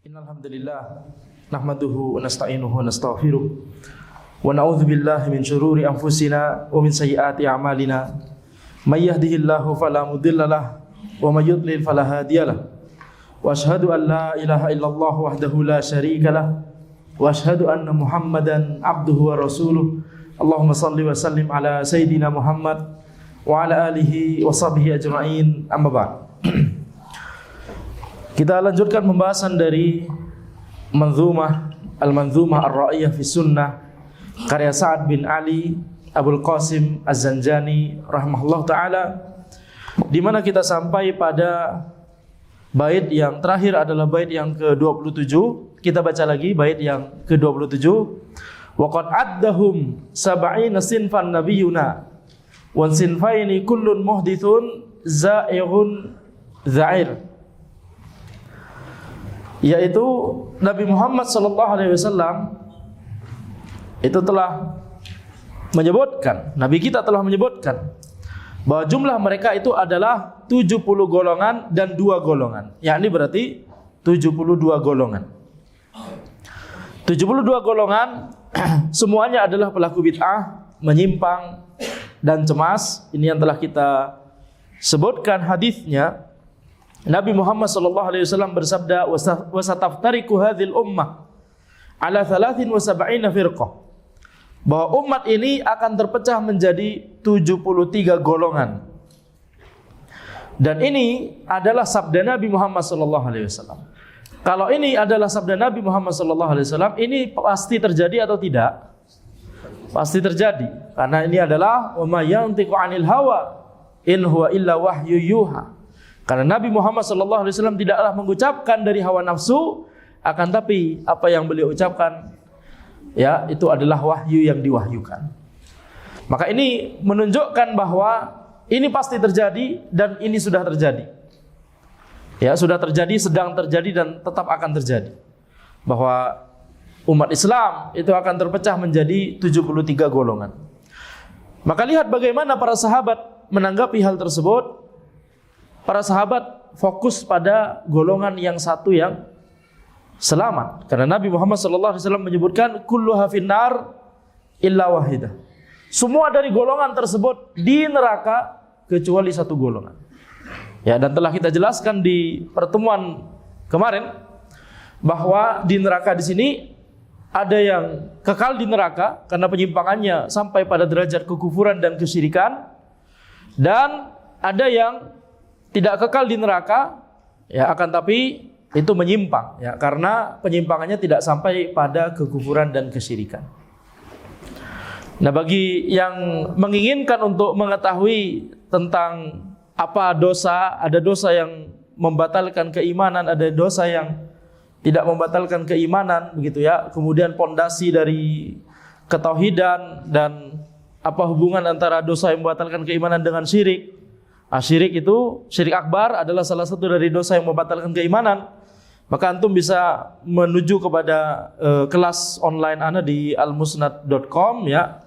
Innal hamdalillah nahmaduhu wa nasta'inuhu wa nastaghfiruh wa na'udzu billahi min shururi anfusina wa min sayyiati a'malina may yahdihillahu fala mudhillalah wa may yudlil fala hadiyalah wa asyhadu an la ilaha illallah wahdahu la syarikalah wa asyhadu anna Muhammadan abduhu wa rasuluh. Allahumma shalli wa sallim ala sayidina Muhammad wa ala alihi wa sahbihi ajma'in. Amma ba'd. Kita lanjutkan pembahasan dari Al-Manzumah Ar-Ra'iyah fi Sunnah karya Sa'ad bin Ali Abul Qasim Az-Zanjani rahimahullah ta'ala, di mana kita sampai pada bait yang terakhir adalah bait yang ke-27. Kita baca lagi bait yang ke-27. Wa qad addahum sab'ina sinfan nabiyuna wa sinfaini kullun muhdithun za'ighun za'ir, yaitu Nabi Muhammad sallallahu alaihi wasallam itu telah menyebutkan, Nabi kita telah menyebutkan bahwa jumlah mereka itu adalah 70 golongan dan 2 golongan. Yakni berarti 72 golongan. 72 golongan semuanya adalah pelaku bid'ah, menyimpang dan cemas. Ini yang telah kita sebutkan hadisnya. Nabi Muhammad sallallahu alaihi wasallam bersabda, "Wa sataftariqu hadhil ummah ala 73 firqah." Bahwa umat ini akan terpecah menjadi 73 golongan. Dan ini adalah sabda Nabi Muhammad sallallahu alaihi wasallam. Kalau ini adalah sabda Nabi Muhammad sallallahu alaihi wasallam, ini pasti terjadi atau tidak? Pasti terjadi. Karena ini adalah wa ma yantiqu 'anil hawa in huwa illa wahyu yuha. Karena Nabi Muhammad sallallahu alaihi wasallam tidaklah mengucapkan dari hawa nafsu, akan tapi apa yang beliau ucapkan ya itu adalah wahyu yang diwahyukan. Maka ini menunjukkan bahwa ini pasti terjadi dan ini sudah terjadi. Ya, sudah terjadi, sedang terjadi dan tetap akan terjadi. Bahwa umat Islam itu akan terpecah menjadi 73 golongan. Maka lihat bagaimana para sahabat menanggapi hal tersebut. Para sahabat fokus pada golongan yang satu yang selamat. Karena Nabi Muhammad SAW menyebutkan kulluha finnar illa wahidah. Semua dari golongan tersebut di neraka kecuali satu golongan. Ya, dan telah kita jelaskan di pertemuan kemarin bahwa di neraka di sini ada yang kekal di neraka karena penyimpangannya sampai pada derajat kekufuran dan kesyirikan, dan ada yang tidak kekal di neraka, ya akan tapi itu menyimpang, ya karena penyimpangannya tidak sampai pada kekufuran dan kesyirikan. Nah, bagi yang menginginkan untuk mengetahui tentang apa dosa, ada dosa yang membatalkan keimanan, ada dosa yang tidak membatalkan keimanan, begitu ya. Kemudian pondasi dari ketauhidan dan apa hubungan antara dosa yang membatalkan keimanan dengan syirik. Syirik itu, syirik akbar adalah salah satu dari dosa yang membatalkan keimanan. Maka antum bisa menuju kepada kelas online ana di almusnad.com ya.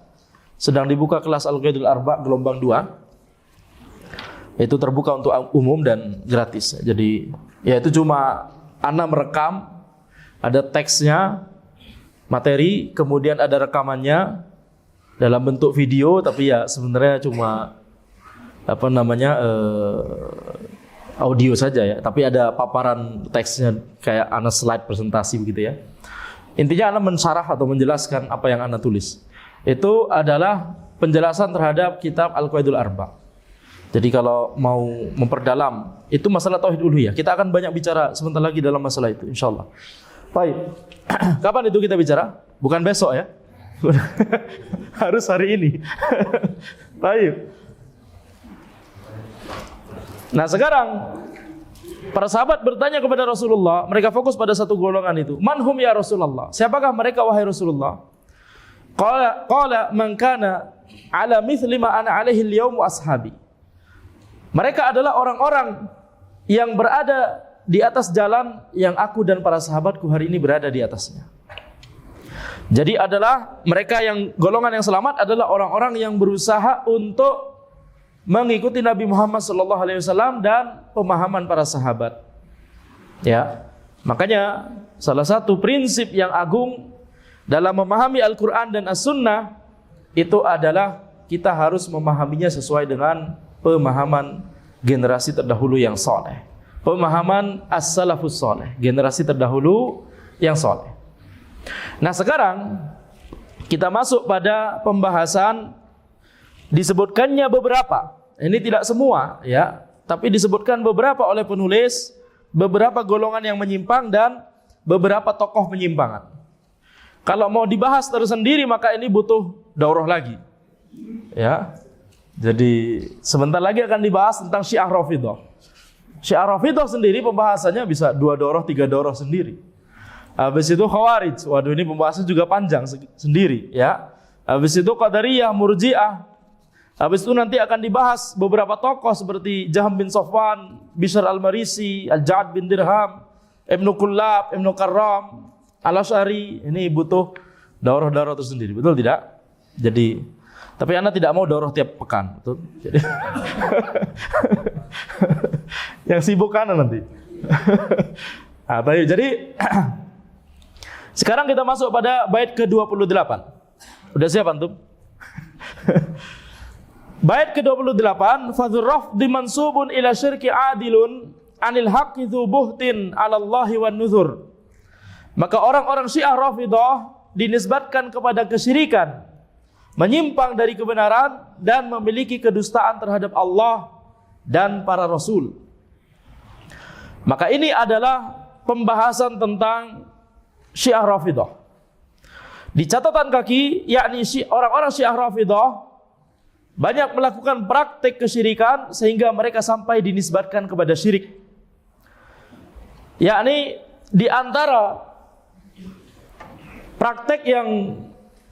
Sedang dibuka kelas Al-Qaidul Arba gelombang 2. Itu terbuka untuk umum dan gratis. Jadi ya itu cuma ana merekam, ada teksnya, materi, kemudian ada rekamannya dalam bentuk video, tapi ya sebenarnya cuma audio saja ya, tapi ada paparan teksnya kayak ana slide presentasi begitu ya. Intinya ana mensyarah atau menjelaskan apa yang ana tulis. Itu adalah penjelasan terhadap kitab Al-Qaidul Arba. Jadi kalau mau memperdalam itu masalah tauhid uluhiyah, kita akan banyak bicara sebentar lagi dalam masalah itu insyaallah. Baik. Kapan itu kita bicara? Bukan besok ya. Harus hari ini. Baik. Nah, sekarang para sahabat bertanya kepada Rasulullah, mereka fokus pada satu golongan itu. Manhum ya Rasulullah? Siapakah mereka wahai Rasulullah? Qala man kana ala mithli ma ana alaihi al-yawm wa ashabi. Mereka adalah orang-orang yang berada di atas jalan yang aku dan para sahabatku hari ini berada di atasnya. Jadi adalah mereka yang golongan yang selamat adalah orang-orang yang berusaha untuk mengikuti Nabi Muhammad sallallahu alaihi wasallam dan pemahaman para sahabat. Ya. Makanya salah satu prinsip yang agung dalam memahami Al-Quran dan As-Sunnah itu adalah kita harus memahaminya sesuai dengan pemahaman generasi terdahulu yang soleh, pemahaman as-salafus soleh, generasi terdahulu yang soleh. Nah sekarang kita masuk pada pembahasan disebutkannya beberapa, ini tidak semua ya, tapi disebutkan beberapa oleh penulis, beberapa golongan yang menyimpang dan beberapa tokoh penyimpangan. Kalau mau dibahas tersendiri maka ini butuh daurah lagi. Ya. Jadi sebentar lagi akan dibahas tentang Syiah Rafidhah. Syiah Rafidhah sendiri pembahasannya bisa 2 daurah, 3 daurah sendiri. Habis itu Khawarij, waduh ini pembahasannya juga panjang sendiri ya. Habis itu Qadariyah, Murji'ah. Habis itu nanti akan dibahas beberapa tokoh seperti Jahm bin Safwan, Bishr al-Marisi, Al-Ja'ad bin Dirham, Ibnu Kullab, Ibnu Karram, Al-Asy'ari. Ini butuh daurah-daurah tersendiri, betul tidak? Jadi, tapi Anda tidak mau daurah tiap pekan, betul? Jadi, yang sibuk kan nanti. Nah, jadi sekarang kita masuk pada bait ke-28. Udah siap antum? Bait ke-28, fadzur rafdi mansubun ila syirki adilun anil haqqi dzu buhtin 'ala Allahi wan nuzur. Maka orang-orang Syiah Rafidhah dinisbatkan kepada kesyirikan, menyimpang dari kebenaran dan memiliki kedustaan terhadap Allah dan para rasul. Maka ini adalah pembahasan tentang Syiah Rafidhah. Di catatan kaki, yakni orang-orang Syiah Rafidhah banyak melakukan praktek kesyirikan sehingga mereka sampai dinisbatkan kepada syirik. Yakni di antara praktek yang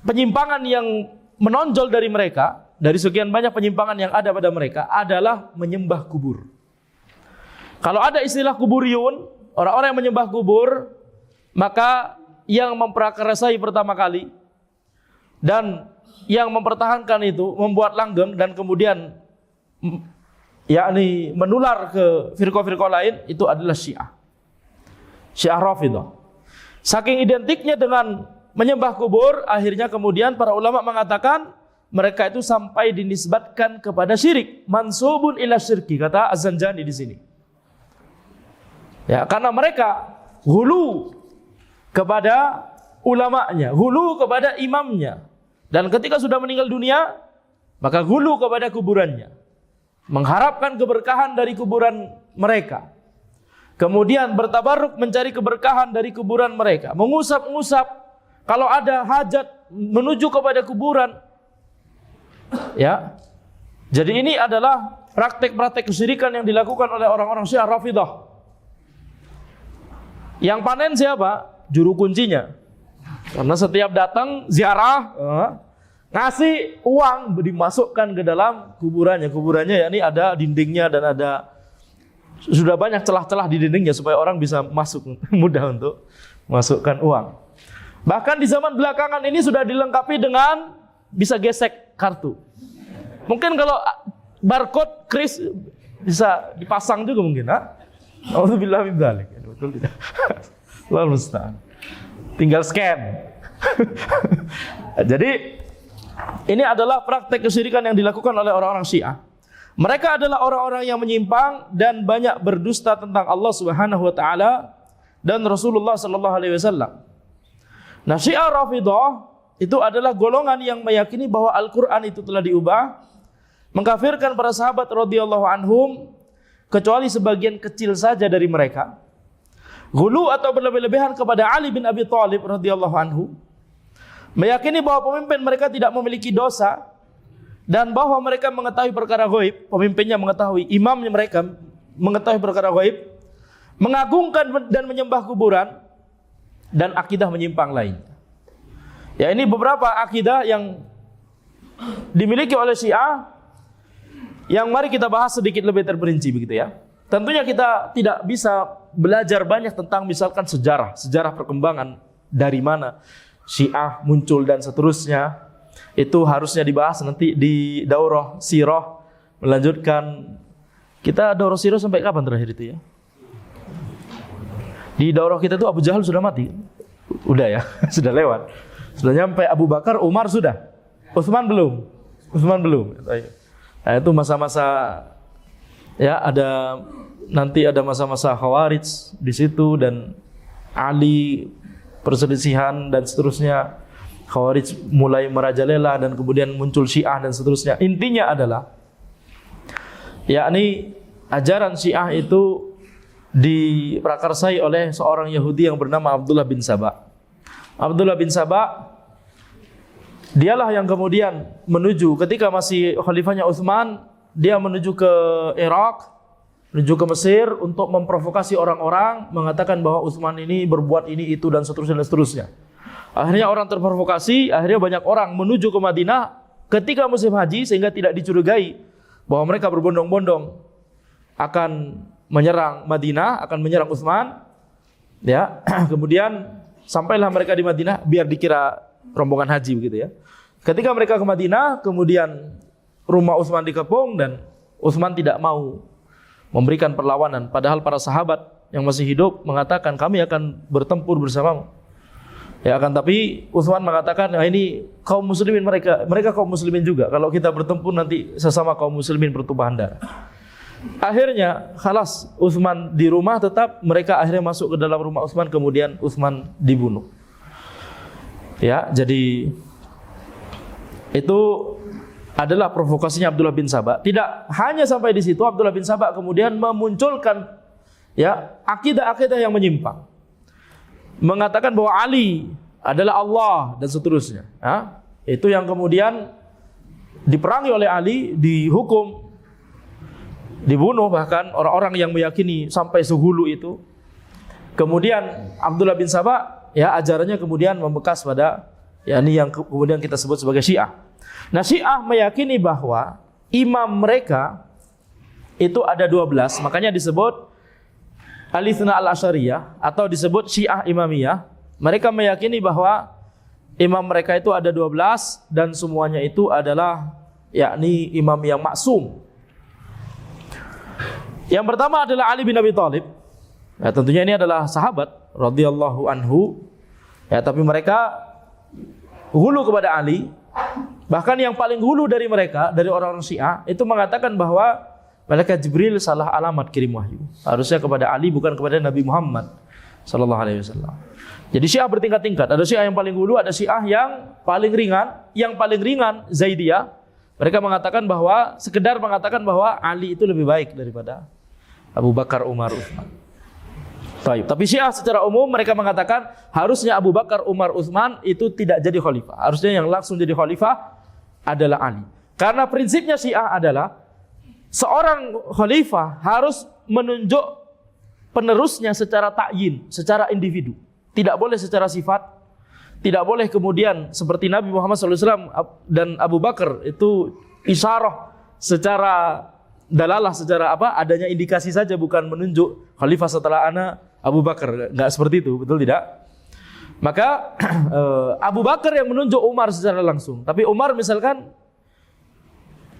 penyimpangan yang menonjol dari mereka, dari sekian banyak penyimpangan yang ada pada mereka adalah menyembah kubur. Kalau ada istilah kuburiyun, orang-orang yang menyembah kubur, maka yang memprakarasai pertama kali dan yang mempertahankan itu, membuat langgeng dan kemudian yakni menular ke firqah-firqah lain, itu adalah Syiah. Syiah Rafidhah. Saking identiknya dengan menyembah kubur, akhirnya kemudian para ulama mengatakan mereka itu sampai dinisbatkan kepada syirik, mansubun ila syirki, kata Az-Zanjani di sini. Ya, karena mereka hulu kepada ulamanya, hulu kepada imamnya. Dan ketika sudah meninggal dunia, maka hulu kepada kuburannya, mengharapkan keberkahan dari kuburan mereka. Kemudian bertabarruk mencari keberkahan dari kuburan mereka, mengusap-ngusap kalau ada hajat menuju kepada kuburan. Ya. Jadi ini adalah praktek-praktek kesyirikan yang dilakukan oleh orang-orang Syiah Rafidhah. Yang panen siapa? Juru kuncinya. Karena setiap datang ziarah, ngasih uang dimasukkan ke dalam kuburannya. Kuburannya ya ini ada dindingnya dan ada sudah banyak celah-celah di dindingnya supaya orang bisa masuk, mudah untuk masukkan uang. Bahkan di zaman belakangan ini sudah dilengkapi dengan bisa gesek kartu. Mungkin kalau barcode kris bisa dipasang juga mungkin, Alhamdulillah min dzalik. Betul tidak? Allahu musta'an. Tinggal scan. Jadi ini adalah praktek kesyirikan yang dilakukan oleh orang-orang Syiah. Mereka adalah orang-orang yang menyimpang dan banyak berdusta tentang Allah Subhanahu wa taala dan Rasulullah sallallahu alaihi wasallam. Nah, Syiah Rafidhah itu adalah golongan yang meyakini bahwa Al-Qur'an itu telah diubah, mengkafirkan para sahabat radhiyallahu anhum kecuali sebagian kecil saja dari mereka. Ghulu atau berlebih-lebihan kepada Ali bin Abi Thalib radhiyallahu anhu, meyakini bahwa pemimpin mereka tidak memiliki dosa dan bahwa mereka mengetahui perkara ghaib, pemimpinnya mengetahui, imamnya mereka mengetahui perkara ghaib, mengagungkan dan menyembah kuburan dan akidah menyimpang lain. Ya, ini beberapa akidah yang dimiliki oleh Syiah yang mari kita bahas sedikit lebih terperinci begitu ya. Tentunya kita tidak bisa belajar banyak tentang misalkan sejarah perkembangan dari mana Syiah muncul dan seterusnya. Itu harusnya dibahas nanti di daurah sirah, melanjutkan. Kita daurah sirah sampai kapan terakhir itu ya? Di daurah kita tuh Abu Jahal sudah mati. Udah ya, sudah lewat. Sudah nyampe Abu Bakar, Umar sudah. Utsman belum. Nah, itu masa-masa ya, nanti ada masa-masa Khawarij di situ, dan Ali perselisihan dan seterusnya. Khawarij mulai merajalela dan kemudian muncul Syiah dan seterusnya. Intinya adalah yakni ajaran Syiah itu diprakarsai oleh seorang Yahudi yang bernama Abdullah bin Saba. Abdullah bin Saba dialah yang kemudian menuju, ketika masih khalifahnya Utsman, dia menuju ke Irak, menuju ke Mesir untuk memprovokasi orang-orang, mengatakan bahwa Utsman ini berbuat ini itu dan seterusnya. Akhirnya orang terprovokasi, akhirnya banyak orang menuju ke Madinah ketika musim haji, sehingga tidak dicurigai bahwa mereka berbondong-bondong akan menyerang Madinah, akan menyerang Utsman. Ya, kemudian sampailah mereka di Madinah biar dikira rombongan haji begitu ya. Ketika mereka ke Madinah, kemudian rumah Utsman dikepung dan Utsman tidak mau memberikan perlawanan, padahal para sahabat yang masih hidup mengatakan kami akan bertempur bersamamu. Ya, akan tapi Utsman mengatakan, nah ini kaum muslimin, mereka kaum muslimin juga. Kalau kita bertempur nanti sesama kaum muslimin bertumpahan darah. Akhirnya khalas, Utsman di rumah tetap, mereka akhirnya masuk ke dalam rumah Utsman, kemudian Utsman dibunuh. Ya, jadi itu adalah provokasinya Abdullah bin Saba. Tidak hanya sampai di situ, Abdullah bin Saba kemudian memunculkan ya akidah-akidah yang menyimpang. Mengatakan bahwa Ali adalah Allah dan seterusnya. Ya, itu yang kemudian diperangi oleh Ali, dihukum, dibunuh bahkan orang-orang yang meyakini sampai sehulu itu. Kemudian Abdullah bin Saba ya ajarannya kemudian membekas pada yakni yang kemudian kita sebut sebagai Syiah. Nah, Syiah meyakini bahwa imam mereka itu ada 12, makanya disebut Al-Itsna Al-Asyariyah atau disebut Syiah Imamiyah. Mereka meyakini bahwa imam mereka itu ada 12 dan semuanya itu adalah yakni imam yang maksum. Yang pertama adalah Ali bin Abi Thalib. Ya, tentunya ini adalah sahabat radhiyallahu anhu. Ya, tapi mereka hulu kepada Ali. Bahkan yang paling hulu dari mereka, dari orang-orang Syiah, itu mengatakan bahwa malaikat Jibril salah alamat kirim wahyu. Harusnya kepada Ali, bukan kepada Nabi Muhammad sallallahu alaihi wasallam. Jadi Syiah bertingkat-tingkat. Ada Syiah yang paling hulu, ada Syiah yang paling ringan. Yang paling ringan Zaidiyah. Mereka mengatakan bahwa sekedar mengatakan bahwa Ali itu lebih baik daripada Abu Bakar, Umar, Utsman. Tapi Syiah secara umum mereka mengatakan harusnya Abu Bakar, Umar, Utsman itu tidak jadi khalifah. Harusnya yang langsung jadi khalifah adalah Ali. Karena prinsipnya Syiah adalah seorang khalifah harus menunjuk penerusnya secara ta'yin, secara individu. Tidak boleh secara sifat. Tidak boleh kemudian seperti Nabi Muhammad SAW dan Abu Bakar itu isyarah secara dalalah, secara apa, adanya indikasi saja, bukan menunjuk khalifah setelah ana Abu Bakar. Enggak seperti itu, betul tidak? Maka Abu Bakar yang menunjuk Umar secara langsung. Tapi Umar misalkan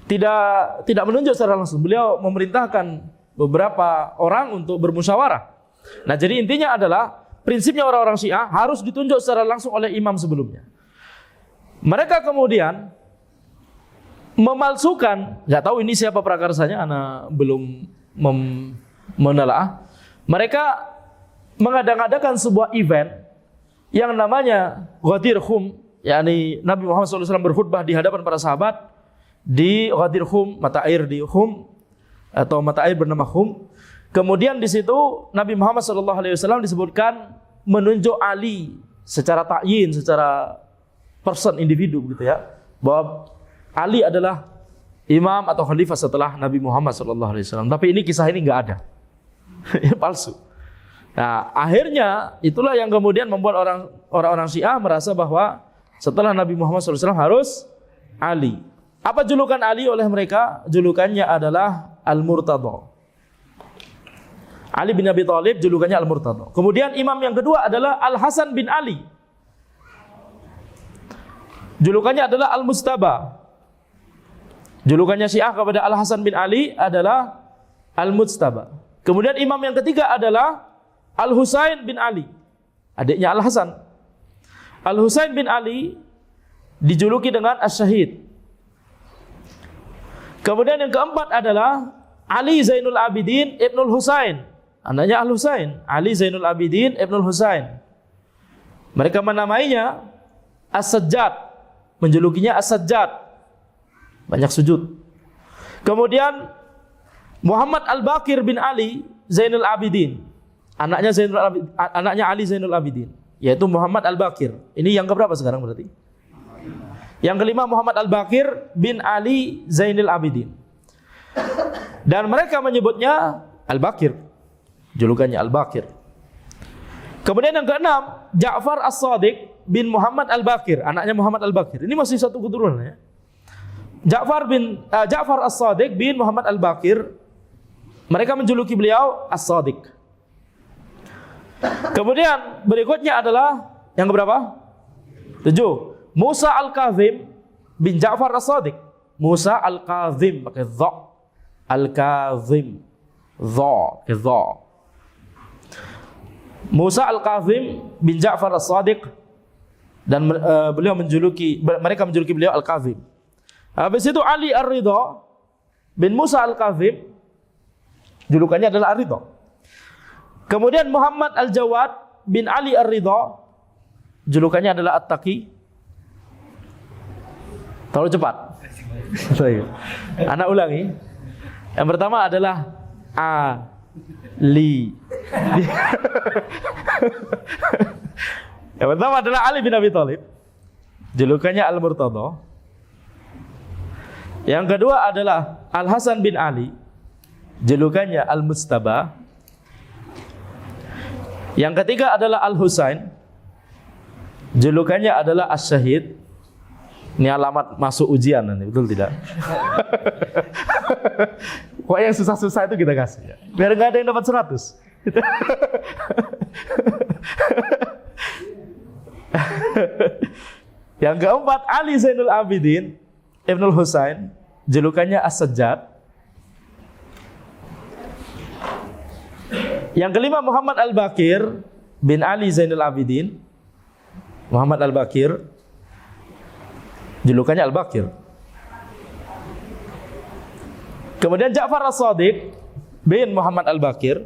tidak menunjuk secara langsung. Beliau memerintahkan beberapa orang untuk bermusyawarah. Nah, jadi intinya adalah prinsipnya orang-orang Syiah harus ditunjuk secara langsung oleh imam sebelumnya. Mereka kemudian memalsukan, nggak tahu ini siapa prakarsanya, ana belum menelaah. Mereka mengadakan sebuah event yang namanya Ghadir Khum, yakni Nabi Muhammad SAW berkhutbah di hadapan para sahabat di Ghadir Khum, mata air di Khum atau mata air bernama Khum. Kemudian di situ Nabi Muhammad SAW disebutkan menunjuk Ali secara ta'yin, secara person, individu gitu ya, bahwa Ali adalah imam atau khalifah setelah Nabi Muhammad SAW. Tapi ini kisah ini nggak ada, ini palsu. Nah, akhirnya itulah yang kemudian membuat orang-orang Syiah merasa bahwa setelah Nabi Muhammad SAW harus Ali. Apa julukan Ali oleh mereka? Julukannya adalah Al-Murtadha. Ali bin Abi Thalib julukannya Al-Murtadha. Kemudian imam yang kedua adalah Al-Hasan bin Ali. Julukannya adalah Al-Mustaba. Julukannya Syiah kepada Al-Hasan bin Ali adalah Al-Mustaba. Kemudian imam yang ketiga adalah Al-Husain bin Ali, adiknya Al-Hasan. Al-Husain bin Ali dijuluki dengan As-Syahid. Kemudian yang keempat adalah Ali Zainul Abidin Ibnul Husain, anaknya Al-Husain, Ali Zainul Abidin Ibnul Husain. Mereka menamainya As-Sajjad, menjulukinya As-Sajjad, banyak sujud. Kemudian Muhammad Al-Baqir bin Ali Zainul Abidin, anaknya Ali Zainul Abidin, yaitu Muhammad Al-Baqir. Ini yang keberapa sekarang berarti? Yang kelima Muhammad Al-Baqir bin Ali Zainul Abidin. Dan mereka menyebutnya Al-Baqir, julukannya Al-Baqir. Kemudian yang keenam Ja'far As-Shadiq bin Muhammad Al-Baqir, anaknya Muhammad Al-Baqir. Ini masih satu keturunan ya. Ja'far As-Shadiq bin Muhammad Al-Baqir, mereka menjuluki beliau As-Shadiq. Kemudian berikutnya adalah yang keberapa? 7. Musa Al-Kazim bin Ja'far As-Shadiq. Musa Al-Kazim pakai dha. Al-Kazim dha ke dha. Musa Al-Kazim bin Ja'far As-Shadiq, dan mereka menjuluki beliau Al-Kazim. Habis itu Ali Ar-Ridha bin Musa Al-Kazim, julukannya adalah Ar-Ridha. Kemudian Muhammad Al-Jawad bin Ali Ar-Ridha, julukannya adalah At-Taqi. Terlalu cepat. Anak ulangi. Yang pertama adalah Ali. Yang pertama adalah Ali bin Abi Thalib, julukannya Al-Murtada. Yang kedua adalah Al-Hasan bin Ali, julukannya Al-Mustaba. Yang ketiga adalah Al-Husain, julukannya adalah As-Syahid. Ini alamat masuk ujian nanti, betul tidak? Kok yang susah-susah itu kita kasih ya? Biar nggak ada yang dapat 100. Yang keempat Ali Zainul Abidin Ibnul Husain, julukannya As-Sajjad. Yang kelima Muhammad Al-Baqir bin Ali Zainul Abidin. Muhammad Al-Baqir, julukannya Al-Baqir. Kemudian Ja'far As-Shadiq bin Muhammad Al-Baqir.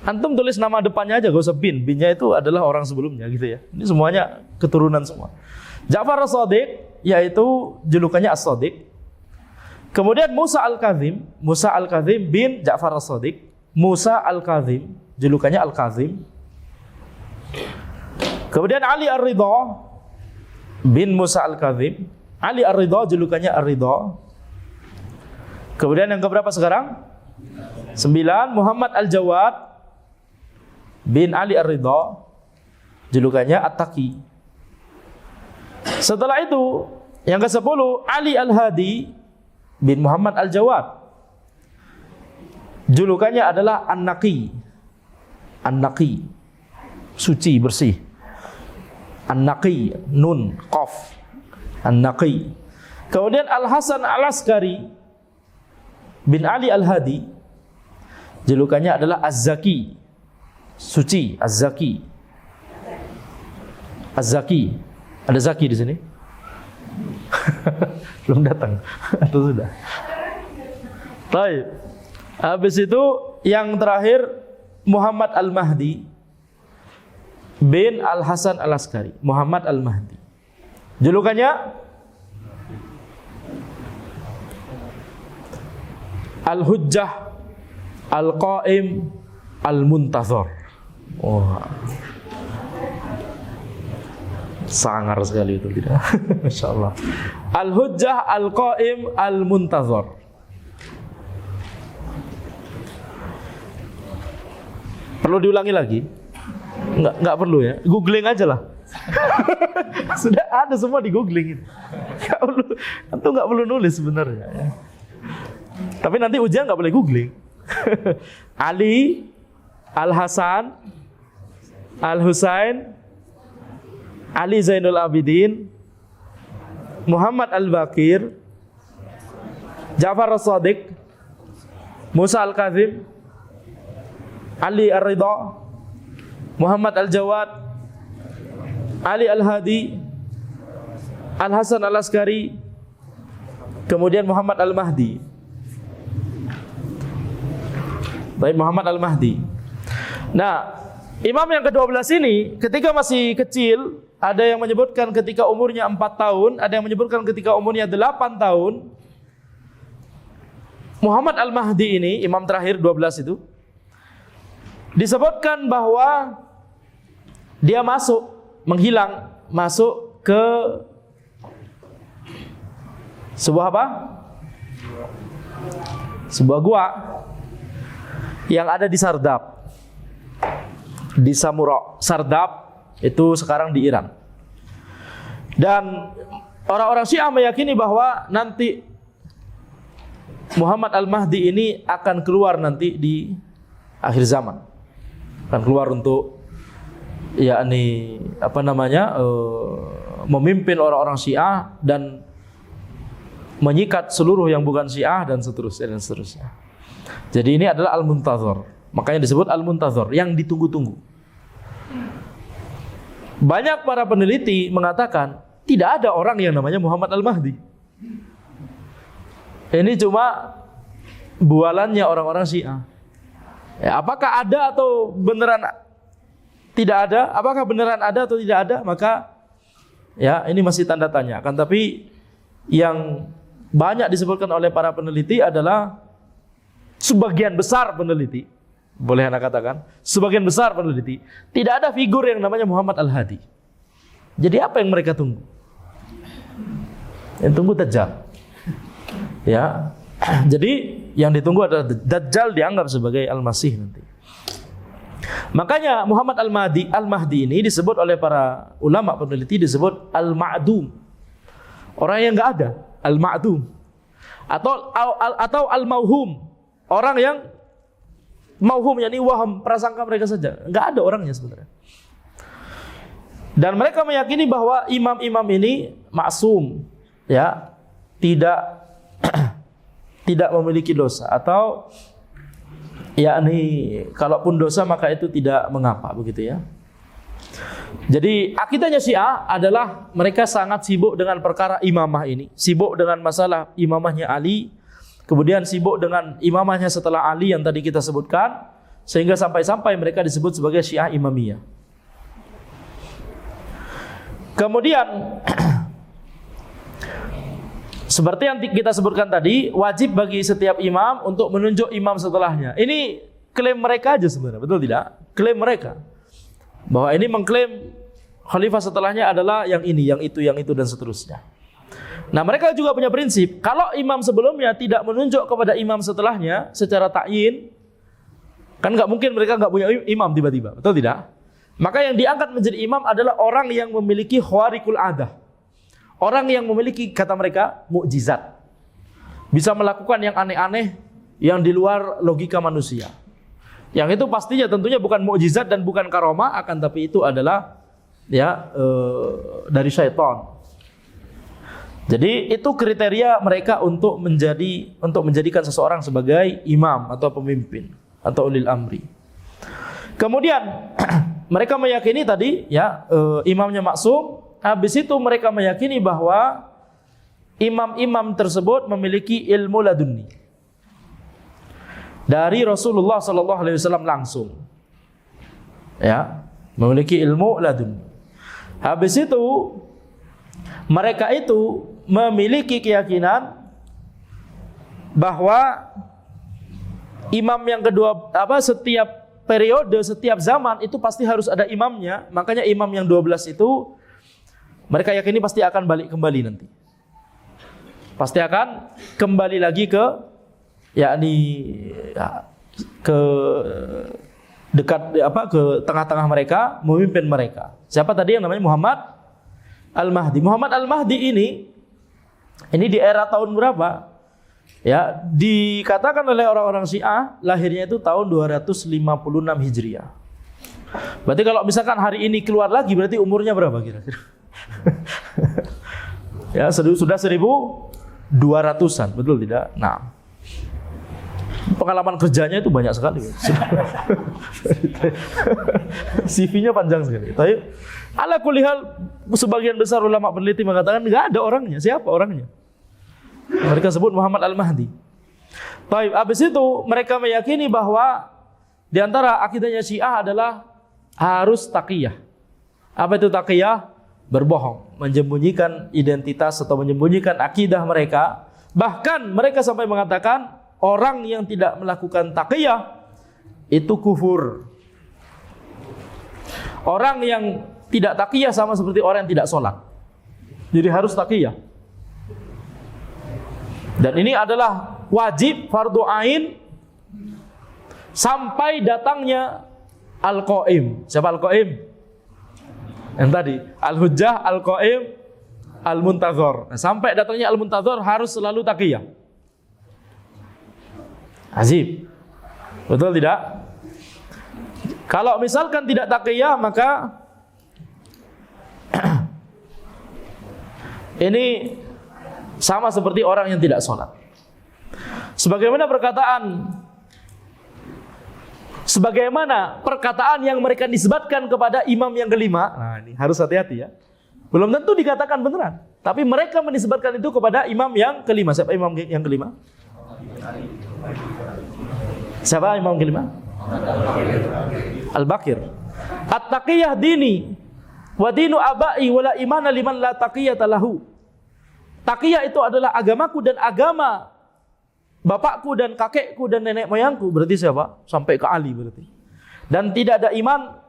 Antum tulis nama depannya aja, gak usah bin. Binnya itu adalah orang sebelumnya gitu ya. Ini semuanya keturunan semua. Ja'far As-Shadiq, yaitu julukannya As-Shadiq. Kemudian Musa Al-Kazim bin Ja'far As-Shadiq. Musa Al-Kazim, julukannya Al-Kazim. Kemudian Ali Ar-Ridha bin Musa Al-Kazim. Ali Ar-Ridha, julukannya Ar-Ridha. Kemudian yang keberapa sekarang? 9. Muhammad Al-Jawad bin Ali Ar-Ridha, julukannya At-Taqi. Setelah itu yang ke-10 Ali Al-Hadi bin Muhammad Al-Jawad, julukannya adalah An-Naqi. An-Naqi, suci, bersih. An-Naqi, nun, qaf. An-Naqi. Kemudian Al-Hasan Al-Askari bin Ali Al-Hadi, julukannya adalah Az-Zaki, suci, Az-Zaki. Az-Zaki. Ada Zaki di sini? Belum datang atau sudah? Baik. Habis itu yang terakhir Muhammad Al-Mahdi bin Al-Hasan Al-Askari. Muhammad Al-Mahdi, julukannya Al-Hujjah Al-Qaim Al-Muntazar. Oh, sangar sekali itu tidak? Masya Allah. Al-Hujjah Al-Qaim Al-Muntazar. Perlu diulangi lagi? Enggak perlu ya. Googling aja lah. Sudah ada semua di googling. Enggak perlu. Antum enggak perlu nulis sebenarnya ya. Tapi nanti ujian enggak boleh googling. Ali, Al-Hasan, Al-Husain, Ali Zainul Abidin, Muhammad Al-Baqir, Ja'far As-Shadiq, Musa Al-Kazim, Ali Ar-Ridha, Muhammad Al-Jawad, Ali Al-Hadi, Al-Hasan Al-Askari, kemudian Muhammad Al-Mahdi. Baik, Muhammad Al-Mahdi. Nah, imam yang ke-12 ini ketika masih kecil, ada yang menyebutkan ketika umurnya 4 tahun, ada yang menyebutkan ketika umurnya 8 tahun. Muhammad Al-Mahdi ini, imam terakhir 12 itu, disebutkan bahwa dia masuk ke sebuah apa? Sebuah gua yang ada di Sardab, di Samura. Sardab itu sekarang di Iran. Dan orang-orang Syiah meyakini bahwa nanti Muhammad Al-Mahdi ini akan keluar nanti di akhir zaman. Akan keluar untuk memimpin orang-orang Syiah dan menyikat seluruh yang bukan Syiah dan seterusnya. Jadi ini adalah Al-Muntazar. Makanya disebut Al-Muntazar, yang ditunggu-tunggu. Banyak para peneliti mengatakan tidak ada orang yang namanya Muhammad Al-Mahdi. Ini cuma bualannya orang-orang Syiah. Ya, apakah ada atau beneran tidak ada? Apakah beneran ada atau tidak ada? Maka ya ini masih tanda tanya. Akan tapi yang banyak disebutkan oleh para peneliti adalah sebagian besar peneliti, boleh anda katakan, sebagian besar peneliti, tidak ada figur yang namanya Muhammad Al-Hadi. Jadi apa yang mereka tunggu? Yang tunggu Dajjal. Ya. Jadi yang ditunggu adalah Dajjal, dianggap sebagai Al-Masih nanti. Makanya Muhammad Al-Mahdi ini disebut oleh para ulama peneliti disebut Al-Ma'dum. Orang yang enggak ada, Al-Ma'dum. Atau Al-Mauhum. Orang yang mauhum, yakni waham, prasangka mereka saja, enggak ada orangnya sebenarnya. Dan mereka meyakini bahwa imam-imam ini maksum, ya, tidak memiliki dosa, atau yakni kalaupun dosa maka itu tidak mengapa, begitu ya. Jadi akidahnya Syiah adalah mereka sangat sibuk dengan perkara imamah ini, sibuk dengan masalah imamahnya Ali, kemudian sibuk dengan imamahnya setelah Ali yang tadi kita sebutkan, sehingga sampai-sampai mereka disebut sebagai Syiah Imamiyah. Kemudian seperti yang kita sebutkan tadi, wajib bagi setiap imam untuk menunjuk imam setelahnya. Ini klaim mereka aja sebenarnya, betul tidak? Klaim mereka bahwa ini mengklaim khalifah setelahnya adalah yang ini, yang itu, dan seterusnya. Nah, mereka juga punya prinsip, kalau imam sebelumnya tidak menunjuk kepada imam setelahnya secara ta'yin, kan nggak mungkin mereka nggak punya imam tiba-tiba, betul tidak? Maka yang diangkat menjadi imam adalah orang yang memiliki khawariqul adah, orang yang memiliki, kata mereka, mukjizat, bisa melakukan yang aneh-aneh, yang di luar logika manusia. Yang itu pastinya tentunya bukan mukjizat dan bukan karomah, akan tapi itu adalah dari syaitan. Jadi itu kriteria mereka untuk menjadikan seseorang sebagai imam atau pemimpin atau ulil amri. Kemudian mereka meyakini tadi imamnya maksum. Habis itu mereka meyakini bahwa imam-imam tersebut memiliki ilmu laduni dari Rasulullah SAW langsung. Ya, memiliki ilmu laduni. Habis itu mereka itu memiliki keyakinan bahwa imam yang kedua, setiap periode, setiap zaman itu pasti harus ada imamnya. Makanya imam yang 12 itu mereka yakini pasti akan balik kembali nanti. Pasti akan kembali lagi ke ke dekat ke tengah-tengah mereka, memimpin mereka. Siapa tadi yang namanya Muhammad Al-Mahdi? Muhammad Al-Mahdi ini di era tahun berapa? Ya, dikatakan oleh orang-orang Syiah lahirnya itu tahun 256 Hijriah. Berarti kalau misalkan hari ini keluar lagi berarti umurnya berapa kira-kira? Ya, sudah 1200-an, betul tidak? Nah. Pengalaman kerjanya itu banyak sekali. CV-nya panjang sekali. Tapi ala kulli hal, sebagian besar ulama peneliti mengatakan enggak ada orangnya. Siapa orangnya? Mereka sebut Muhammad Al-Mahdi. Baik, habis itu mereka meyakini bahwa di antara akidahnya Syiah adalah harus taqiyah. Apa itu taqiyah? Berbohong, menyembunyikan identitas atau menyembunyikan akidah mereka. Bahkan mereka sampai mengatakan orang yang tidak melakukan taqiyah itu kufur. Orang yang tidak taqiyah sama seperti orang yang tidak sholat. Jadi harus taqiyah. Dan ini adalah wajib fardu ain sampai datangnya Al-Qaim. Siapa Al-Qaim? Yang tadi Al-Hujjah, Al-Qaim, Al-Muntazor. Nah, sampai datangnya Al-Muntazor harus selalu taqiyah. Azib. Betul tidak? Kalau misalkan tidak taqiyah, maka ini sama seperti orang yang tidak sholat. Sebagaimana perkataan yang mereka nisbatkan kepada imam yang kelima. Nah, ini harus hati-hati ya. Belum tentu dikatakan beneran, tapi mereka menisbatkan itu kepada imam yang kelima. Siapa imam yang kelima? Siapa imam kelima? Al-Baqir. At-taqiyah dini wa dinu abai wala imana liman la taqiyata lahu. Taqiyah itu adalah agamaku dan agama bapakku dan kakekku dan nenek moyangku. Berarti siapa? Sampai ke Ali berarti. Dan tidak ada iman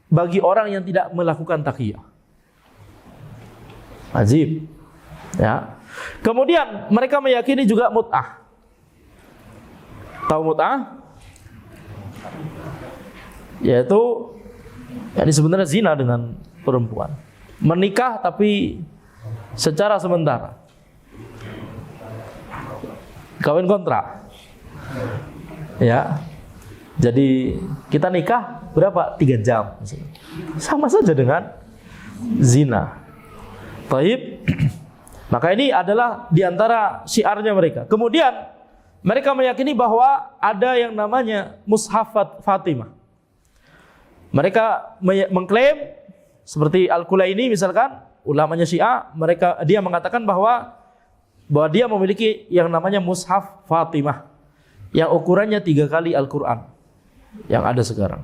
bagi orang yang tidak melakukan taqiyah. Ajib. Ya. Kemudian mereka meyakini juga mut'ah. Tahu mut'ah? Yaitu ini sebenarnya zina dengan perempuan. Menikah tapi secara sementara. Kawin kontrak. Ya. Jadi kita nikah berapa? 3 jam. Sama saja dengan zina. Taib. Maka ini adalah diantara syiarnya mereka. Kemudian mereka meyakini bahwa ada yang namanya Mushaf Fatimah. Mereka mengklaim seperti Al-Kulaini misalkan, ulamanya Syiah, dia mengatakan bahwa dia memiliki yang namanya Mushaf Fatimah yang ukurannya 3 kali Al-Quran yang ada sekarang.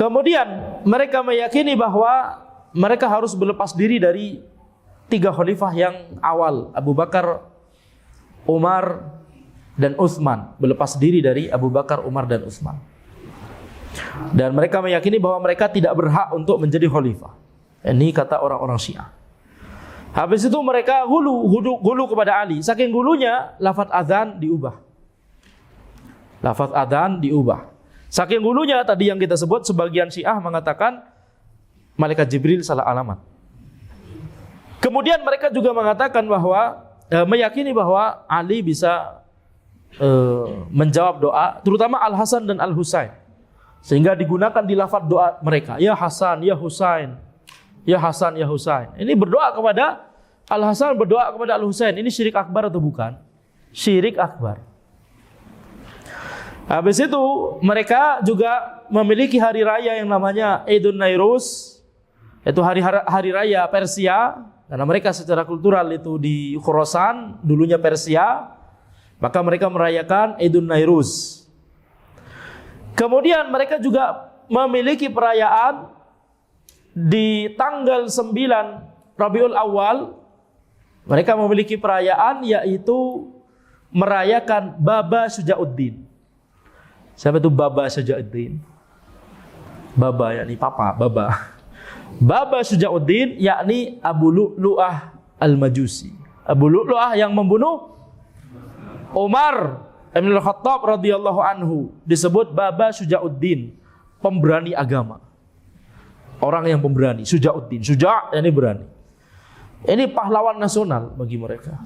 Kemudian mereka meyakini bahwa mereka harus berlepas diri dari 3 khalifah yang awal, Abu Bakar, Umar, dan Utsman. Berlepas diri dari Abu Bakar, Umar, dan Utsman. Dan mereka meyakini bahwa mereka tidak berhak untuk menjadi khalifah. Ini kata orang-orang Syiah. Habis itu mereka gulu kepada Ali. Saking gulunya, lafaz adzan diubah. Lafaz adzan diubah. Saking gulunya tadi yang kita sebut, sebagian Syiah mengatakan malaikat Jibril salah alamat. Kemudian mereka juga mengatakan bahwa meyakini bahwa Ali bisa menjawab doa, terutama Al-Hasan dan Al-Husain. Sehingga digunakan di lafaz doa mereka, ya Hasan, ya Husain, ya Hasan, ya Husain. Ini berdoa kepada Al-Hasan, berdoa kepada Al-Husain. Ini syirik akbar atau bukan? Syirik akbar. Habis itu mereka juga memiliki hari raya yang namanya Idun Nairuz. Itu hari raya Persia. Karena mereka secara kultural itu di Khurasan, dulunya Persia. Maka mereka merayakan Idun Nairuz. Kemudian mereka juga memiliki perayaan di tanggal 9 Rabiul Awal. Mereka memiliki perayaan yaitu merayakan Baba Syuja'uddin. Siapa itu Baba Syuja'uddin? Baba yakni papa, Baba. Baba Syuja'uddin yakni Abu Lu'lu'ah Al-Majusi. Abu Lu'lu'ah yang membunuh Umar Ibn Al-Khattab radhiyallahu anhu disebut Baba Syuja'uddin, pemberani agama. Orang yang pemberani, Syuja'uddin. Syuja' ini berani. Ini pahlawan nasional bagi mereka.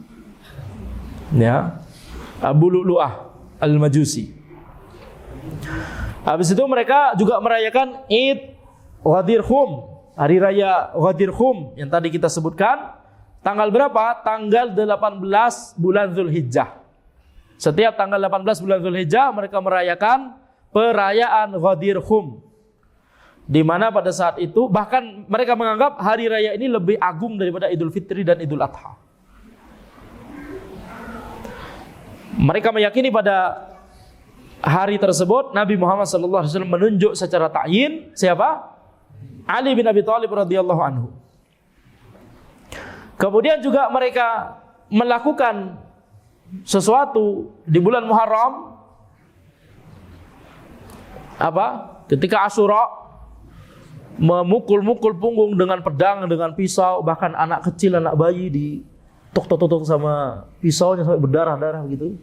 Ya. Abu Lu'lu'ah Al-Majusi. Habis itu mereka juga merayakan Id Ghadir Khum, hari raya Ghadir Khum yang tadi kita sebutkan. Tanggal berapa? Tanggal 18 bulan Zulhijjah. Setiap tanggal 18 bulan Dzulhijjah mereka merayakan perayaan Ghadir Khum. Di mana pada saat itu bahkan mereka menganggap hari raya ini lebih agung daripada Idul Fitri dan Idul Adha. Mereka meyakini pada hari tersebut Nabi Muhammad SAW menunjuk secara ta'yin siapa? Ali bin Abi Thalib radhiyallahu anhu. Kemudian juga mereka melakukan sesuatu di bulan Muharram. Apa? Ketika Asyura, memukul-mukul punggung dengan pedang, dengan pisau, bahkan anak kecil, anak bayi ditok-tok sama pisaunya sampai berdarah-darah gitu,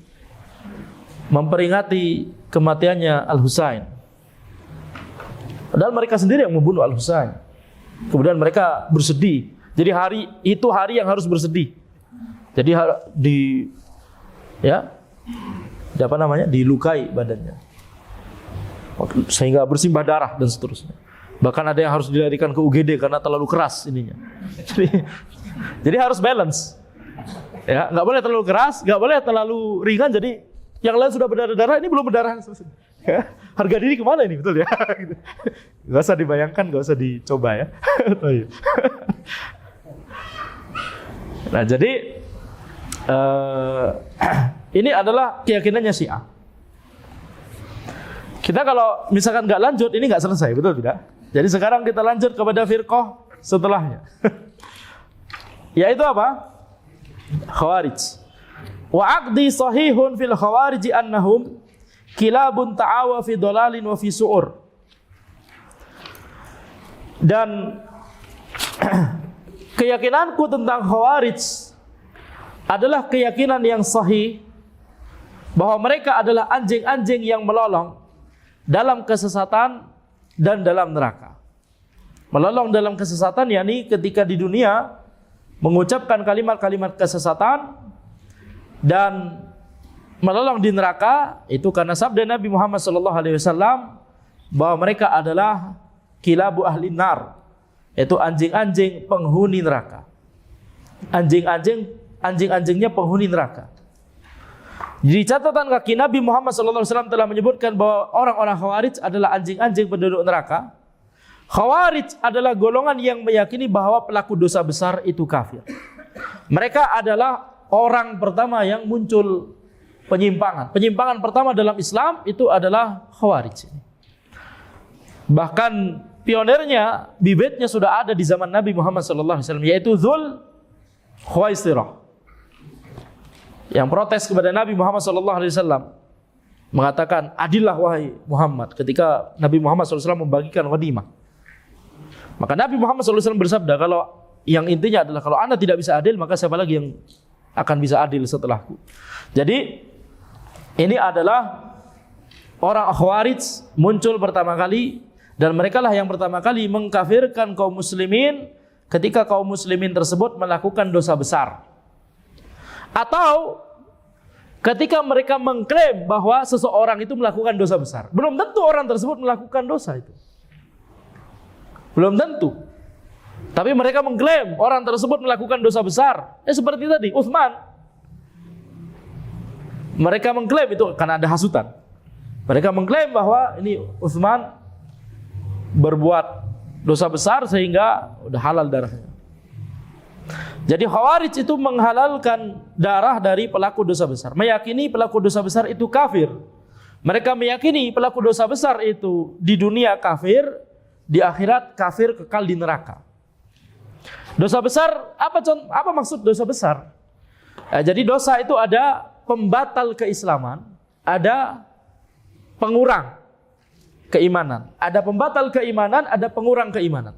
memperingati kematiannya Al-Husain. Padahal mereka sendiri yang membunuh Al-Husain. Kemudian mereka bersedih. Jadi hari itu hari yang harus bersedih. Jadi dilukai badannya sehingga bersimbah darah dan seterusnya. Bahkan ada yang harus dilarikan ke UGD karena terlalu keras ininya. Jadi harus balance. Ya, nggak boleh terlalu keras, nggak boleh terlalu ringan. Jadi yang lain sudah berdarah-darah, ini belum berdarah. Ya, harga diri kemana ini, betul ya? Gak usah dibayangkan, gak usah dicoba ya. Nah, jadi ini adalah keyakinannya Syiah. Kita kalau misalkan nggak lanjut, ini nggak selesai, betul tidak? Jadi sekarang kita lanjut kepada firqah setelahnya. Yaitu apa? Khawarij. Wa aqdi sahihun fil khawarij annahum kilabun ta'awa fi dhalalin wa fi su'ur. Dan keyakinanku tentang Khawarij adalah keyakinan yang sahih bahwa mereka adalah anjing-anjing yang melolong dalam kesesatan dan dalam neraka. Melolong dalam kesesatan yakni ketika di dunia mengucapkan kalimat-kalimat kesesatan, dan melolong di neraka itu karena sabda Nabi Muhammad SAW bahwa mereka adalah kilabu ahli nar, yaitu anjing-anjing penghuni neraka. Anjing-anjingnya penghuni neraka. Di catatan kaki Nabi Muhammad SAW telah menyebutkan bahwa orang-orang Khawarij adalah anjing-anjing penduduk neraka. Khawarij adalah golongan yang meyakini bahwa pelaku dosa besar itu kafir. Mereka adalah orang pertama yang muncul penyimpangan. Penyimpangan pertama dalam Islam itu adalah Khawarij. Bahkan pionernya, bibitnya sudah ada di zaman Nabi Muhammad SAW, yaitu Dzul Khuwaisirah, yang protes kepada Nabi Muhammad SAW, mengatakan, adillah wahai Muhammad, ketika Nabi Muhammad SAW membagikan ghanimah. Maka Nabi Muhammad SAW bersabda, kalau yang intinya adalah kalau anda tidak bisa adil, maka siapa lagi yang akan bisa adil setelahku. Jadi ini adalah orang Khawarij muncul pertama kali, dan mereka lah yang pertama kali mengkafirkan kaum muslimin ketika kaum muslimin tersebut melakukan dosa besar. Atau ketika mereka mengklaim bahwa seseorang itu melakukan dosa besar. Belum tentu orang tersebut melakukan dosa itu. Belum tentu. Tapi mereka mengklaim orang tersebut melakukan dosa besar. Seperti tadi, Utsman. Mereka mengklaim itu karena ada hasutan. Mereka mengklaim bahwa ini Utsman berbuat dosa besar sehingga udah halal darahnya. Jadi Khawarij itu menghalalkan darah dari pelaku dosa besar, meyakini pelaku dosa besar itu kafir. Mereka meyakini pelaku dosa besar itu di dunia kafir, di akhirat kafir kekal di neraka. Dosa besar, apa maksud dosa besar? Jadi dosa itu ada pembatal keislaman, ada pengurang keimanan. Ada pembatal keimanan, ada pengurang keimanan.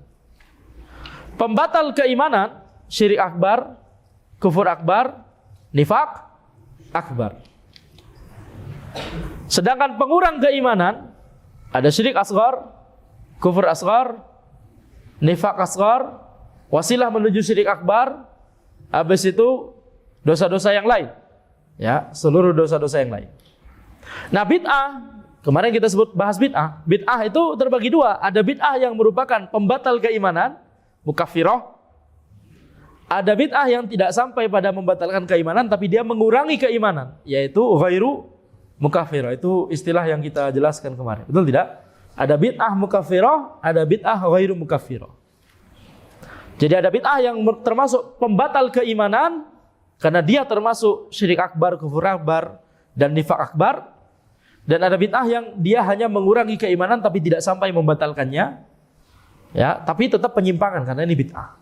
Pembatal keimanan, syirik akbar, kufur akbar, nifak akbar. Sedangkan pengurang keimanan, ada syirik asghar, kufur asghar, nifak asghar, wasilah menuju syirik akbar, habis itu dosa-dosa yang lain. Ya, seluruh dosa-dosa yang lain. Nah, bid'ah, kemarin kita bahas bid'ah. Bid'ah itu terbagi dua. Ada bid'ah yang merupakan pembatal keimanan, mukaffirah. ada bid'ah yang tidak sampai pada membatalkan keimanan tapi dia mengurangi keimanan, yaitu ghairu mukaffirah. Itu istilah yang kita jelaskan kemarin. Betul tidak? Ada bid'ah mukaffirah, ada bid'ah ghairu mukaffirah. Jadi ada bid'ah yang termasuk pembatal keimanan karena dia termasuk syirik akbar, kufur akbar, dan nifak akbar. Dan ada bid'ah yang dia hanya mengurangi keimanan tapi tidak sampai membatalkannya, ya, tapi tetap penyimpangan karena ini bid'ah.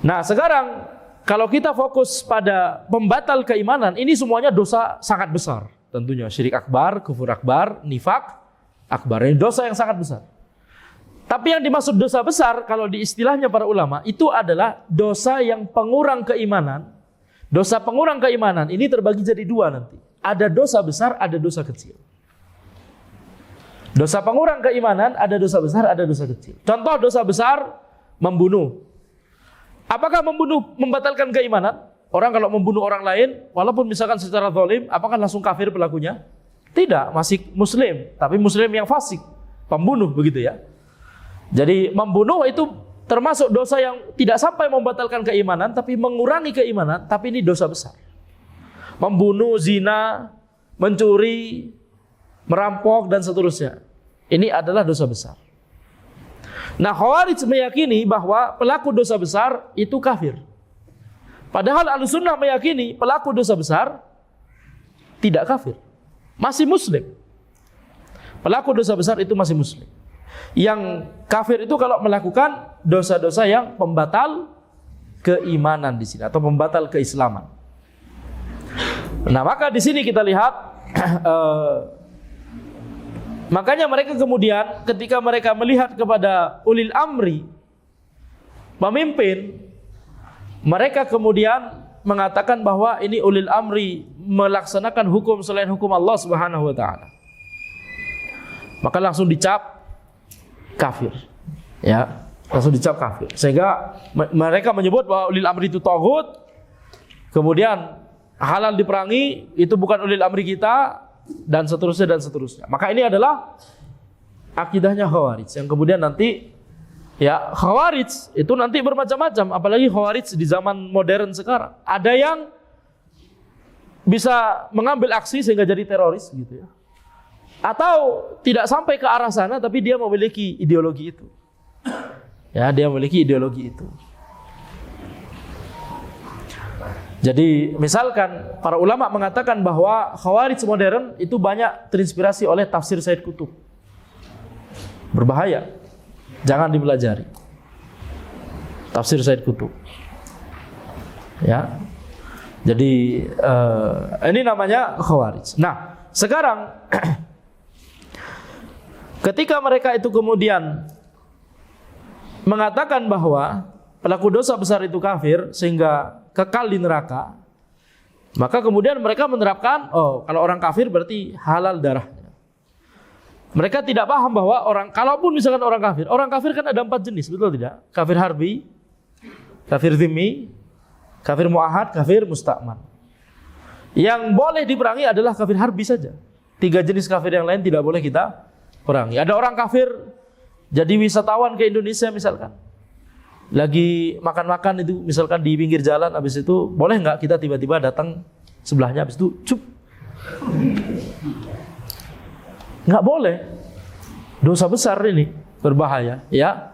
Nah, sekarang kalau kita fokus pada pembatal keimanan, ini semuanya dosa sangat besar. Tentunya syirik akbar, kufur akbar, nifak akbar, ini dosa yang sangat besar. Tapi yang dimaksud dosa besar kalau di istilahnya para ulama itu adalah dosa yang pengurang keimanan. Dosa pengurang keimanan ini terbagi jadi dua nanti. Ada dosa besar, ada dosa kecil. Dosa pengurang keimanan ada dosa besar, ada dosa kecil. Contoh dosa besar, membunuh. Apakah membunuh membatalkan keimanan? Orang kalau membunuh orang lain, walaupun misalkan secara zalim, apakah langsung kafir pelakunya? Tidak, masih muslim, tapi muslim yang fasik, pembunuh begitu ya. Jadi membunuh itu termasuk dosa yang tidak sampai membatalkan keimanan, tapi mengurangi keimanan, tapi ini dosa besar. Membunuh, zina, mencuri, merampok dan seterusnya. Ini adalah dosa besar. Nah, Khawarij meyakini bahwa pelaku dosa besar itu kafir. Padahal Ahlussunnah meyakini pelaku dosa besar tidak kafir, masih muslim. Pelaku dosa besar itu masih muslim. Yang kafir itu kalau melakukan dosa-dosa yang pembatal keimanan di sini atau pembatal keislaman. Nah, maka di sini kita lihat makanya mereka kemudian ketika mereka melihat kepada ulil amri, pemimpin, mereka kemudian mengatakan bahwa ini ulil amri melaksanakan hukum selain hukum Allah Subhanahu wa taala. Maka langsung dicap kafir. Ya, langsung dicap kafir. Sehingga mereka menyebut bahwa ulil amri itu taghut. Kemudian halal diperangi, itu bukan ulil amri kita, dan seterusnya dan seterusnya. Maka ini adalah akidahnya Khawarij yang kemudian nanti, ya, Khawarij itu nanti bermacam-macam, apalagi Khawarij di zaman modern sekarang. Ada yang bisa mengambil aksi sehingga jadi teroris gitu ya. Atau tidak sampai ke arah sana tapi dia memiliki ideologi itu. Ya, dia memiliki ideologi itu. Jadi misalkan para ulama mengatakan bahwa Khawarij modern itu banyak terinspirasi oleh tafsir Said Qutb. Berbahaya. Jangan dipelajari. Tafsir Said Qutb. Ya. Jadi ini namanya Khawarij. Nah, sekarang ketika mereka itu kemudian mengatakan bahwa pelaku dosa besar itu kafir sehingga kekal di neraka, maka kemudian mereka menerapkan, oh, kalau orang kafir berarti halal darahnya. Mereka tidak paham bahwa kalaupun misalkan orang kafir kan ada 4 jenis, betul tidak? Kafir harbi, kafir zimmi, kafir mu'ahad, kafir musta'man. Yang boleh diperangi adalah kafir harbi saja. 3 jenis kafir yang lain tidak boleh kita perangi. Ada orang kafir jadi wisatawan ke Indonesia misalkan, lagi makan-makan itu misalkan di pinggir jalan, habis itu boleh nggak kita tiba-tiba datang sebelahnya, habis itu cup? Nggak boleh. Dosa besar ini, berbahaya, ya.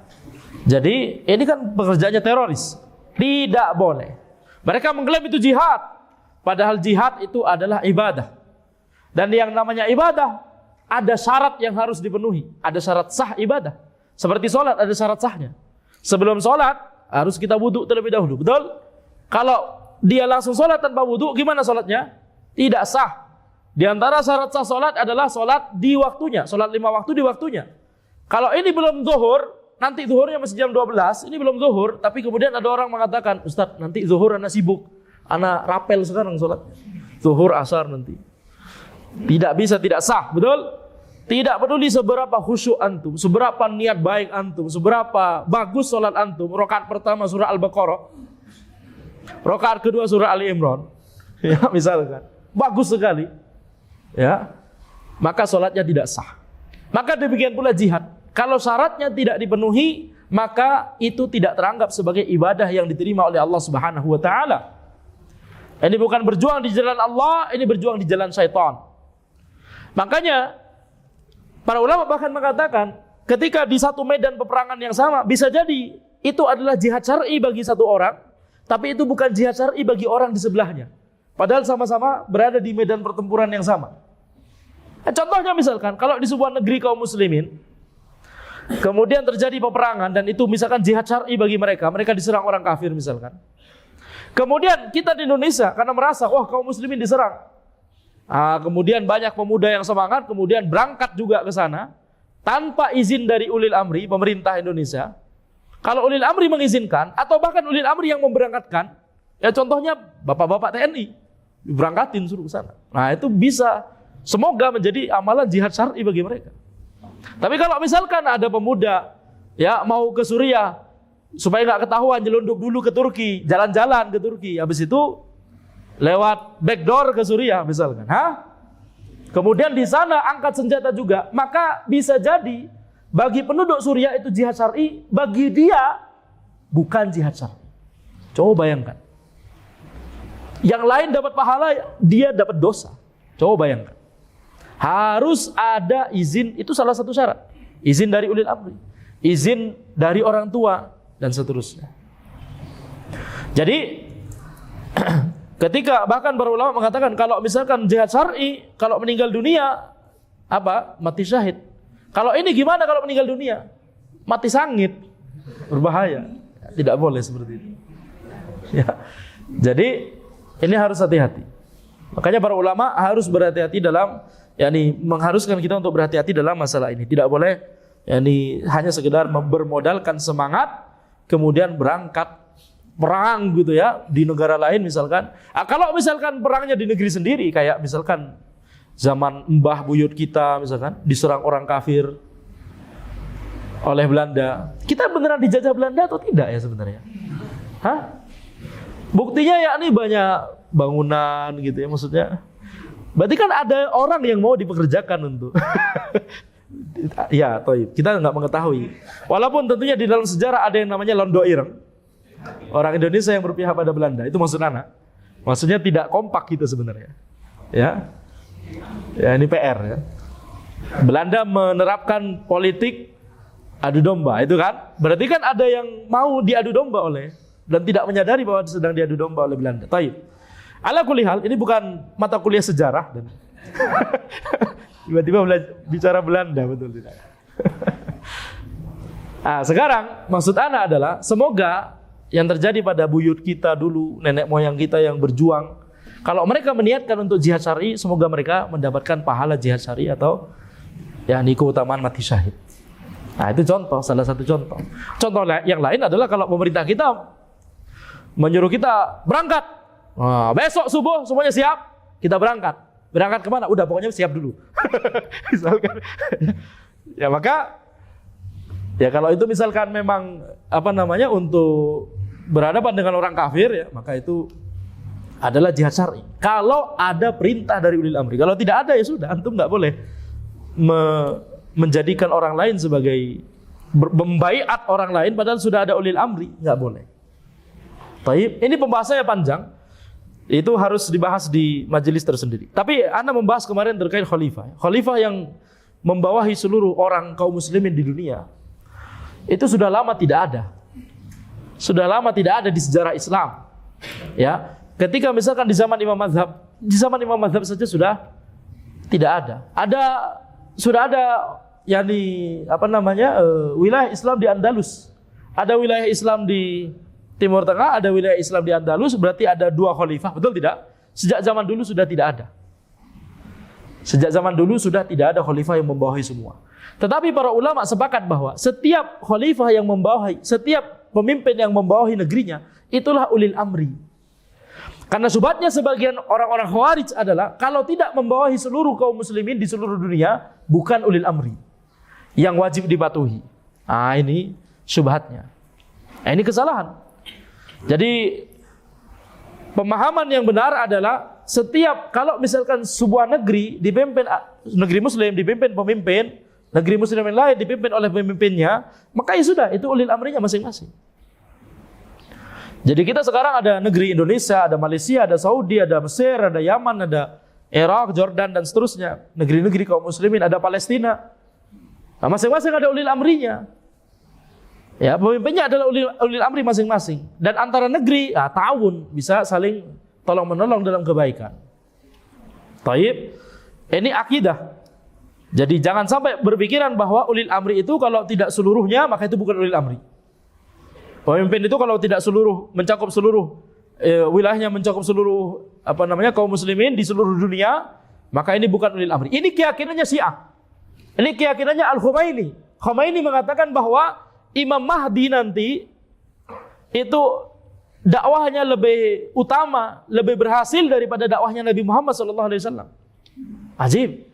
Jadi ini kan pekerjaannya teroris, tidak boleh. Mereka mengklaim itu jihad, padahal jihad itu adalah ibadah. Dan yang namanya ibadah ada syarat yang harus dipenuhi, ada syarat sah ibadah. Seperti sholat ada syarat sahnya. Sebelum sholat harus kita wudhu terlebih dahulu, betul? Kalau dia langsung sholat tanpa wudhu, gimana sholatnya? Tidak sah. Di antara syarat sah sholat adalah sholat di waktunya, sholat 5 waktu di waktunya. Kalau ini belum zuhur, nanti zuhurnya masih jam 12, ini belum zuhur, tapi kemudian ada orang mengatakan, Ustaz, nanti zuhur anak sibuk, anak rapel sekarang sholat, zuhur asar nanti. Tidak bisa, tidak sah, betul? Tidak peduli seberapa khusyuk antum, seberapa niat baik antum, seberapa bagus sholat antum. Rakaat pertama surah Al-Baqarah, rakaat kedua surah Ali Imran, ya misalkan, bagus sekali, ya, maka sholatnya tidak sah. Maka demikian pula jihad. Kalau syaratnya tidak dipenuhi, maka itu tidak teranggap sebagai ibadah yang diterima oleh Allah Subhanahu wa taala. Ini bukan berjuang di jalan Allah, ini berjuang di jalan syaitan. Makanya para ulama bahkan mengatakan ketika di satu medan peperangan yang sama, bisa jadi itu adalah jihad syar'i bagi satu orang, tapi itu bukan jihad syar'i bagi orang di sebelahnya. Padahal sama-sama berada di medan pertempuran yang sama. Contohnya misalkan kalau di sebuah negeri kaum muslimin kemudian terjadi peperangan dan itu misalkan jihad syar'i bagi mereka, mereka diserang orang kafir misalkan. Kemudian kita di Indonesia karena merasa wah kaum muslimin diserang. Kemudian banyak pemuda yang semangat kemudian berangkat juga ke sana tanpa izin dari ulil amri pemerintah Indonesia. Kalau ulil amri mengizinkan atau bahkan ulil amri yang memberangkatkan, ya contohnya bapak-bapak TNI berangkatin suruh ke sana. Nah, itu bisa semoga menjadi amalan jihad syar'i bagi mereka. Tapi kalau misalkan ada pemuda ya mau ke Suriah supaya nggak ketahuan nyelundup dulu ke Turki, jalan-jalan ke Turki, habis itu lewat backdoor ke Suriah misalkan, kemudian di sana angkat senjata juga, maka bisa jadi bagi penduduk Suriah itu jihad syar'i, bagi dia bukan jihad syar'i. Coba bayangkan. Yang lain dapat pahala, dia dapat dosa. Coba bayangkan. Harus ada izin, itu salah satu syarat. Izin dari ulil amri, izin dari orang tua, dan seterusnya. Jadi, ketika bahkan para ulama mengatakan kalau misalkan jihad syar'i, kalau meninggal dunia, mati syahid. Kalau ini gimana kalau meninggal dunia? Mati sangit, berbahaya. Tidak boleh seperti itu. Ya. Jadi, ini harus hati-hati. Makanya para ulama harus berhati-hati dalam mengharuskan kita untuk berhati-hati dalam masalah ini. Tidak boleh hanya sekedar bermodalkan semangat kemudian berangkat perang gitu ya di negara lain misalkan. Kalau misalkan perangnya di negeri sendiri kayak misalkan zaman mbah buyut kita misalkan diserang orang kafir oleh Belanda. Kita beneran dijajah Belanda atau tidak ya sebenarnya? Buktinya banyak bangunan gitu ya maksudnya. Berarti kan ada orang yang mau dipekerjakan untuk ya, toib. Kita nggak mengetahui. Walaupun tentunya di dalam sejarah ada yang namanya Londo Ireng, orang Indonesia yang berpihak pada Belanda. Itu maksud anak. Maksudnya tidak kompak kita sebenarnya. Ya, ini PR ya. Belanda menerapkan politik adu domba, itu kan? Berarti kan ada yang mau diadu domba oleh dan tidak menyadari bahwa sedang diadu domba oleh Belanda. Taib. Ala kulli hal, ini bukan mata kuliah sejarah dan tiba-tiba bicara Belanda, betul tidak? Sekarang maksud ana adalah semoga yang terjadi pada buyut kita dulu, nenek moyang kita yang berjuang, kalau mereka meniatkan untuk jihad syar'i, semoga mereka mendapatkan pahala jihad syar'i atau keutamaan mati syahid. Itu contoh, salah satu contoh. Contoh yang lain adalah kalau pemerintah kita menyuruh kita berangkat. Besok subuh semuanya siap, kita berangkat. Berangkat kemana? Udah pokoknya siap dulu. Misalkan, ya maka, ya kalau itu misalkan memang untuk berhadapan dengan orang kafir, ya maka itu adalah jihad syar'i. Kalau ada perintah dari ulil amri, kalau tidak ada ya sudah, antum nggak boleh menjadikan orang lain sebagai membaiat orang lain, padahal sudah ada ulil amri, nggak boleh. Taib, ini pembahasannya panjang. Itu harus dibahas di majelis tersendiri. Tapi Anda membahas kemarin terkait khalifah. Khalifah yang membawahi seluruh orang kaum muslimin di dunia. Itu sudah lama tidak ada. Sudah lama tidak ada di sejarah Islam. Ya, ketika misalkan di zaman Imam Mazhab saja sudah tidak ada. Sudah ada wilayah Islam di Andalus. Ada wilayah Islam di Timur Tengah, ada wilayah Islam di Andalus, berarti ada 2 khalifah, betul tidak? Sejak zaman dulu sudah tidak ada. Sejak zaman dulu sudah tidak ada khalifah yang membawahi semua. Tetapi para ulama sepakat bahwa setiap khalifah yang membawahi, setiap pemimpin yang membawahi negerinya, itulah ulil amri. Karena subhatnya sebagian orang-orang Khawarij adalah kalau tidak membawahi seluruh kaum muslimin di seluruh dunia, bukan ulil amri yang wajib dipatuhi. Ini subhatnya. Ini kesalahan. Jadi pemahaman yang benar adalah setiap kalau misalkan sebuah negeri dipimpin negeri muslim dipimpin pemimpin negeri muslim yang lain dipimpin oleh pemimpinnya, maka ya sudah, itu ulil amrinya masing-masing. Jadi kita sekarang ada negeri Indonesia, ada Malaysia, ada Saudi, ada Mesir, ada Yaman, ada Irak, Jordan dan seterusnya. Negeri-negeri kaum muslimin, ada Palestina. Nah, masing-masing ada ulil amrinya. Ya, pemimpinnya adalah ulil amri masing-masing. Dan antara negeri, ta'awun, bisa saling tolong-menolong dalam kebaikan. Taib, ini akidah. Jadi jangan sampai berpikiran bahwa ulil amri itu kalau tidak seluruhnya, maka itu bukan ulil amri. Pemimpin itu kalau tidak mencakup seluruh wilayahnya, mencakup seluruh kaum muslimin di seluruh dunia, maka ini bukan ulil amri. Ini keyakinannya Syiah. Ini keyakinannya Al-Khomeini. Khomeini mengatakan bahwa Imam Mahdi nanti itu dakwahnya lebih utama, lebih berhasil daripada dakwahnya Nabi Muhammad SAW. Ajib.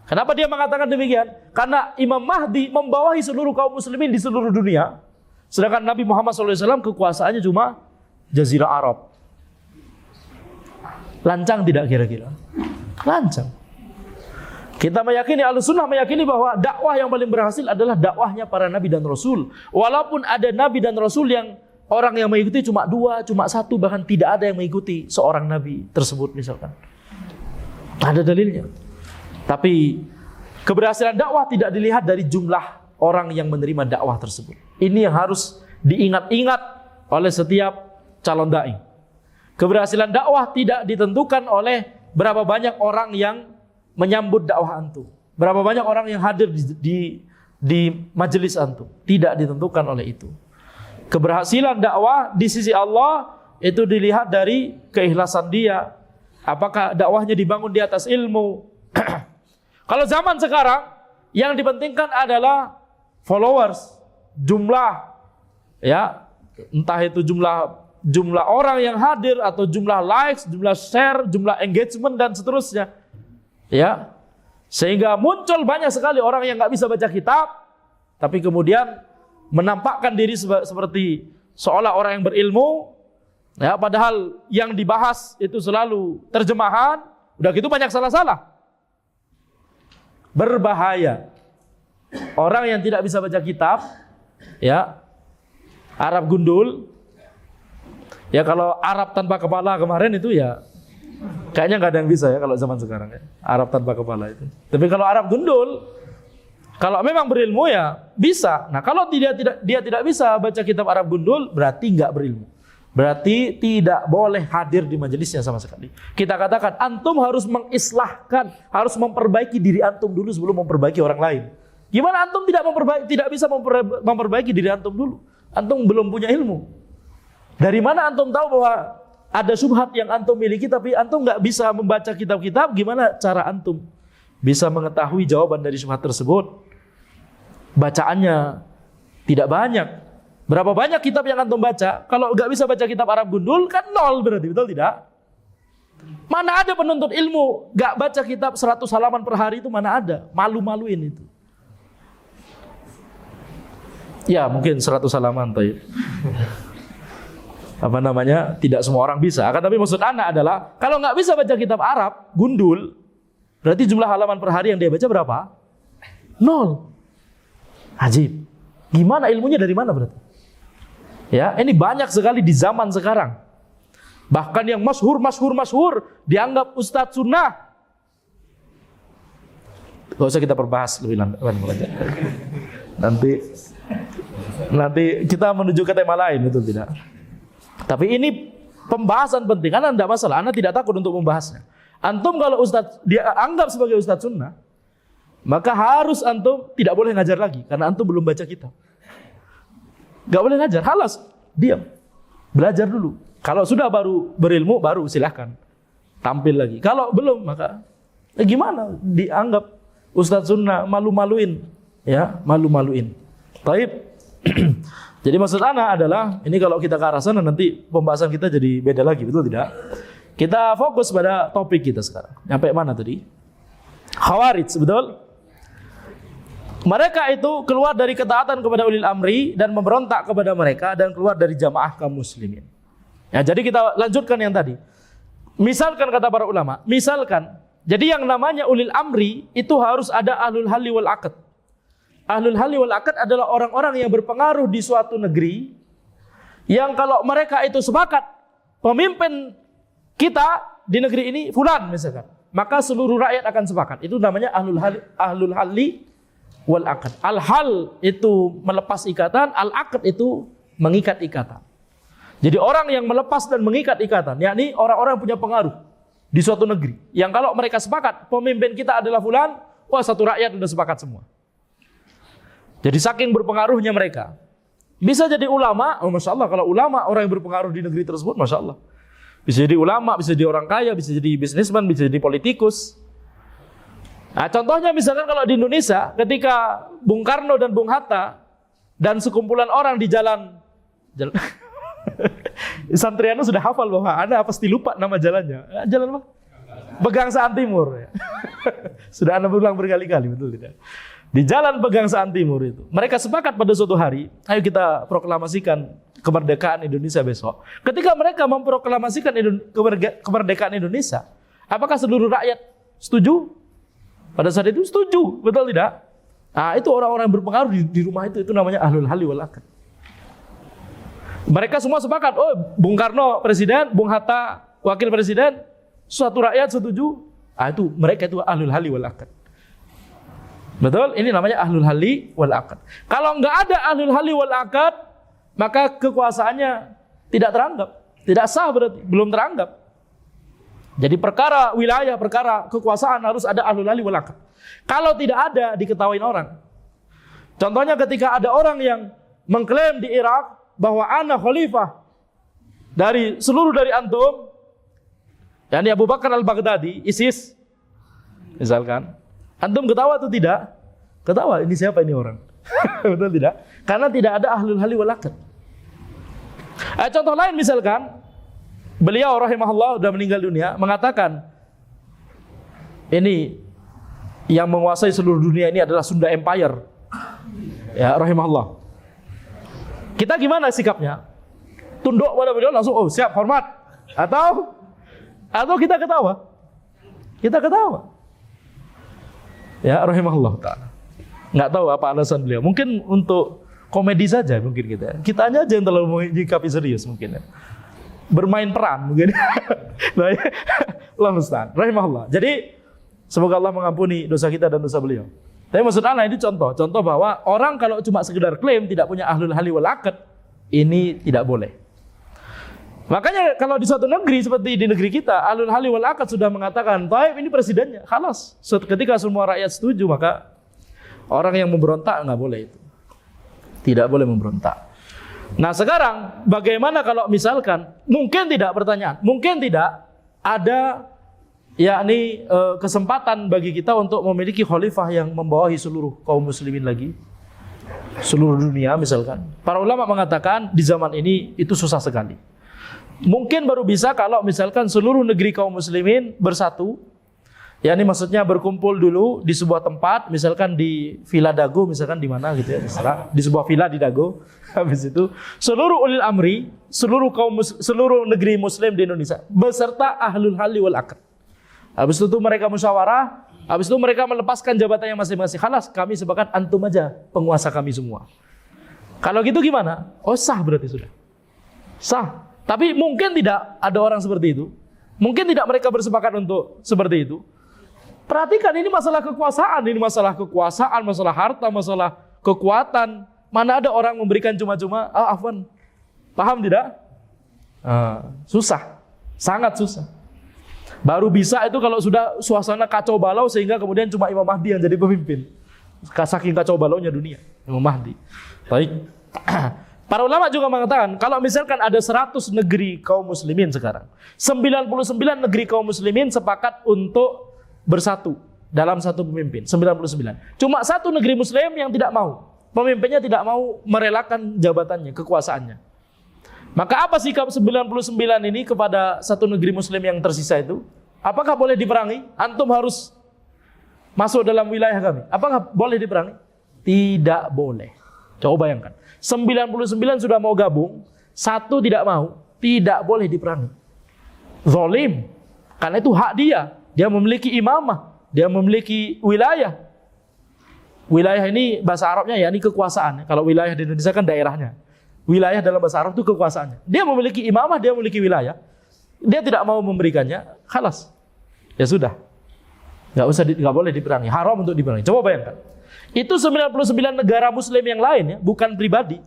Kenapa dia mengatakan demikian? Karena Imam Mahdi membawahi seluruh kaum muslimin di seluruh dunia. Sedangkan Nabi Muhammad SAW kekuasaannya cuma Jazirah Arab. Lancang tidak kira-kira? Lancang. Kita meyakini, Ahlussunnah meyakini bahwa dakwah yang paling berhasil adalah dakwahnya para nabi dan rasul. Walaupun ada nabi dan rasul yang orang yang mengikuti cuma 2, cuma 1, bahkan tidak ada yang mengikuti seorang nabi tersebut misalkan. Ada dalilnya. Tapi keberhasilan dakwah tidak dilihat dari jumlah orang yang menerima dakwah tersebut. Ini yang harus diingat-ingat oleh setiap calon dai. Keberhasilan dakwah tidak ditentukan oleh berapa banyak orang yang menyambut dakwah antum, berapa banyak orang yang hadir di majelis antum. Tidak ditentukan oleh itu. Keberhasilan dakwah di sisi Allah itu dilihat dari keikhlasan dia. Apakah dakwahnya dibangun di atas ilmu? Kalau zaman sekarang yang dipentingkan adalah followers, jumlah, ya, entah itu jumlah orang yang hadir atau jumlah likes, jumlah share, jumlah engagement dan seterusnya. Ya, sehingga muncul banyak sekali orang yang nggak bisa baca kitab, tapi kemudian menampakkan diri seperti seolah orang yang berilmu. Ya, padahal yang dibahas itu selalu terjemahan. Udah gitu banyak salah-salah. Berbahaya. Orang yang tidak bisa baca kitab, ya, Arab gundul. Ya, kalau Arab tanpa kepala kemarin itu ya kayaknya nggak ada yang bisa ya kalau zaman sekarang ya. Arab tanpa kepala itu. Tapi kalau Arab gundul, kalau memang berilmu ya bisa. Nah, kalau dia tidak bisa baca kitab Arab gundul, berarti nggak berilmu. Berarti tidak boleh hadir di majelisnya sama sekali. Kita katakan antum harus mengislahkan, harus memperbaiki diri antum dulu sebelum memperbaiki orang lain. Gimana antum tidak bisa memperbaiki diri antum dulu? Antum belum punya ilmu. Dari mana antum tahu bahwa ada syubhat yang antum miliki tapi antum nggak bisa membaca kitab-kitab? Gimana cara antum bisa mengetahui jawaban dari syubhat tersebut? Bacaannya tidak banyak. Berapa banyak kitab yang antum baca? Kalau nggak bisa baca kitab Arab gundul kan 0 berarti, betul tidak? Mana ada penuntut ilmu nggak baca kitab 100 halaman per hari itu, mana ada? Malu-maluin itu. Ya mungkin 100 halaman taib. Tidak semua orang bisa. Akan tapi maksud anak adalah kalau nggak bisa baca kitab Arab gundul, berarti jumlah halaman per hari yang dia baca berapa? 0. Ajib. Gimana ilmunya dari mana berarti? Ya, ini banyak sekali di zaman sekarang. Bahkan yang masyhur dianggap ustadz sunnah. Gak usah kita perbahas lebih lanjut. Nanti kita menuju ke tema lain, betul tidak? Tapi ini pembahasan penting, karena tidak masalah, Anda tidak takut untuk membahasnya. Antum kalau ustadz dia anggap sebagai ustadz sunnah, maka harus antum tidak boleh ngajar lagi, karena antum belum baca kitab. Gak boleh ngajar, halas, diam, belajar dulu. Kalau sudah baru berilmu, baru silahkan tampil lagi. Kalau belum, maka gimana? Dianggap ustadz sunnah, malu-maluin, ya, malu-maluin. Taib. Jadi maksud ana adalah, ini kalau kita ke arah sana nanti pembahasan kita jadi beda lagi, betul tidak? Kita fokus pada topik kita sekarang. Sampai mana tadi? Khawarij, betul? Mereka itu keluar dari ketaatan kepada ulil amri dan memberontak kepada mereka dan keluar dari jamaah kaum muslimin. Ya, jadi kita lanjutkan yang tadi. Misalkan kata para ulama, jadi yang namanya ulil amri itu harus ada ahlul halli wal aqd. Ahlul halli wal aqd adalah orang-orang yang berpengaruh di suatu negeri, yang kalau mereka itu sepakat pemimpin kita di negeri ini fulan misalkan, maka seluruh rakyat akan sepakat. Itu namanya ahlul halli wal aqd. Al-hal itu melepas ikatan, al-aqd itu mengikat ikatan. Jadi orang yang melepas dan mengikat ikatan, yakni orang-orang yang punya pengaruh di suatu negeri, yang kalau mereka sepakat pemimpin kita adalah fulan, wah satu rakyat sudah sepakat semua. Jadi saking berpengaruhnya mereka. Bisa jadi ulama, oh Masya Allah, kalau ulama orang yang berpengaruh di negeri tersebut, Masya Allah. Bisa jadi ulama, bisa jadi orang kaya, bisa jadi bisnisman, bisa jadi politikus. Nah, contohnya misalkan kalau di Indonesia, ketika Bung Karno dan Bung Hatta dan sekumpulan orang di jalan Santriano sudah hafal bahwa Anda pasti lupa nama jalannya. Jalan apa? Pegangsaan Timur. Sudah Anda berulang berkali-kali, betul tidak? Di jalan Pegangsaan Timur itu, mereka sepakat pada suatu hari, ayo kita proklamasikan kemerdekaan Indonesia besok. Ketika mereka memproklamasikan kemerdekaan Indonesia, apakah seluruh rakyat setuju? Pada saat itu setuju, betul tidak? Nah, itu orang-orang yang berpengaruh di rumah itu namanya ahlul halli wal aqd. Mereka semua sepakat, oh Bung Karno presiden, Bung Hatta wakil presiden, suatu rakyat setuju. Ah, itu mereka itu ahlul halli wal aqd. Betul? Ini namanya ahlul halli wal aqd. Kalau enggak ada ahlul halli wal aqd, maka kekuasaannya tidak teranggap, tidak sah, berarti belum teranggap. Jadi perkara wilayah, perkara kekuasaan harus ada ahlul halli wal aqd. Kalau tidak ada, diketawain orang. Contohnya ketika ada orang yang mengklaim di Irak bahwa ana khalifah dari seluruh dari antum, yakni Abu Bakar al-Baghdadi, ISIS, misalkan, antum ketawa atau tidak? Ketawa, ini siapa ini orang? Betul tidak? Karena tidak ada ahlul halli wal aqd. Contoh lain misalkan, beliau rahimahullah sudah meninggal dunia, mengatakan ini yang menguasai seluruh dunia ini adalah Sunda Empire. Ya, rahimahullah. Kita gimana sikapnya? Tunduk pada beliau langsung, oh siap, hormat. Atau kita ketawa? Kita ketawa. Ya, rahimahullah ta'ala. Nggak tahu apa alasan beliau. Mungkin untuk komedi saja mungkin kita. Kitanya aja yang terlalu menyikapi serius mungkin ya. Bermain peran mungkin. Allah musta'an. Rahimahullah. Jadi semoga Allah mengampuni dosa kita dan dosa beliau. Tapi maksud ana ini contoh bahwa orang kalau cuma sekedar klaim tidak punya ahlul halli wal aqd, ini tidak boleh. Makanya kalau di suatu negeri seperti di negeri kita, ahlul halli wal aqd sudah mengatakan, "Taib ini presidennya." Khalas. Ketika semua rakyat setuju, maka orang yang memberontak nggak boleh itu. Tidak boleh memberontak. Nah, sekarang bagaimana kalau misalkan mungkin tidak pertanyaan, mungkin tidak ada yakni kesempatan bagi kita untuk memiliki khalifah yang membawahi seluruh kaum muslimin lagi, seluruh dunia misalkan. Para ulama mengatakan di zaman ini itu susah sekali. Mungkin baru bisa kalau misalkan seluruh negeri kaum muslimin bersatu, yakni maksudnya berkumpul dulu di sebuah tempat, misalkan di Villa Dago, misalkan di mana gitu ya, di sebuah villa di Dago. Habis itu seluruh ulil amri, seluruh negeri muslim di Indonesia beserta ahlul halli wal aqd. Habis itu mereka musyawarah, habis itu mereka melepaskan jabatannya masing-masing. Khalas, kami sepakat antum aja penguasa kami semua. Kalau gitu gimana? Oh sah berarti sudah. Sah. Tapi mungkin tidak ada orang seperti itu. Mungkin tidak mereka bersepakat untuk seperti itu. Perhatikan, ini masalah kekuasaan, masalah harta, masalah kekuatan. Mana ada orang memberikan cuma-cuma, afwan. Paham tidak? Susah. Sangat susah. Baru bisa itu kalau sudah suasana kacau balau sehingga kemudian cuma Imam Mahdi yang jadi pemimpin. Saking kacau balaunya dunia, Imam Mahdi. Baik. Para ulama juga mengatakan kalau misalkan ada 100 negeri kaum muslimin sekarang, 99 negeri kaum muslimin sepakat untuk bersatu dalam satu pemimpin, 99. Cuma satu negeri muslim yang tidak mau. Pemimpinnya tidak mau merelakan jabatannya, kekuasaannya. Maka apa sikap 99 ini kepada satu negeri muslim yang tersisa itu? Apakah boleh diperangi? Antum harus masuk dalam wilayah kami. Apakah boleh diperangi? Tidak boleh. Coba bayangkan. 99 sudah mau gabung, satu tidak mau, tidak boleh diperangi. Zalim. Karena itu hak dia. Dia memiliki imamah, dia memiliki wilayah. Wilayah ini bahasa Arabnya ya ini kekuasaan. Kalau wilayah di Indonesia kan daerahnya. Wilayah dalam bahasa Arab itu kekuasaannya. Dia memiliki imamah, dia memiliki wilayah. Dia tidak mau memberikannya, khalas. Ya sudah. Nggak boleh diperangi. Haram untuk diperangi. Coba bayangkan. Itu 99 negara muslim yang lain ya, bukan pribadi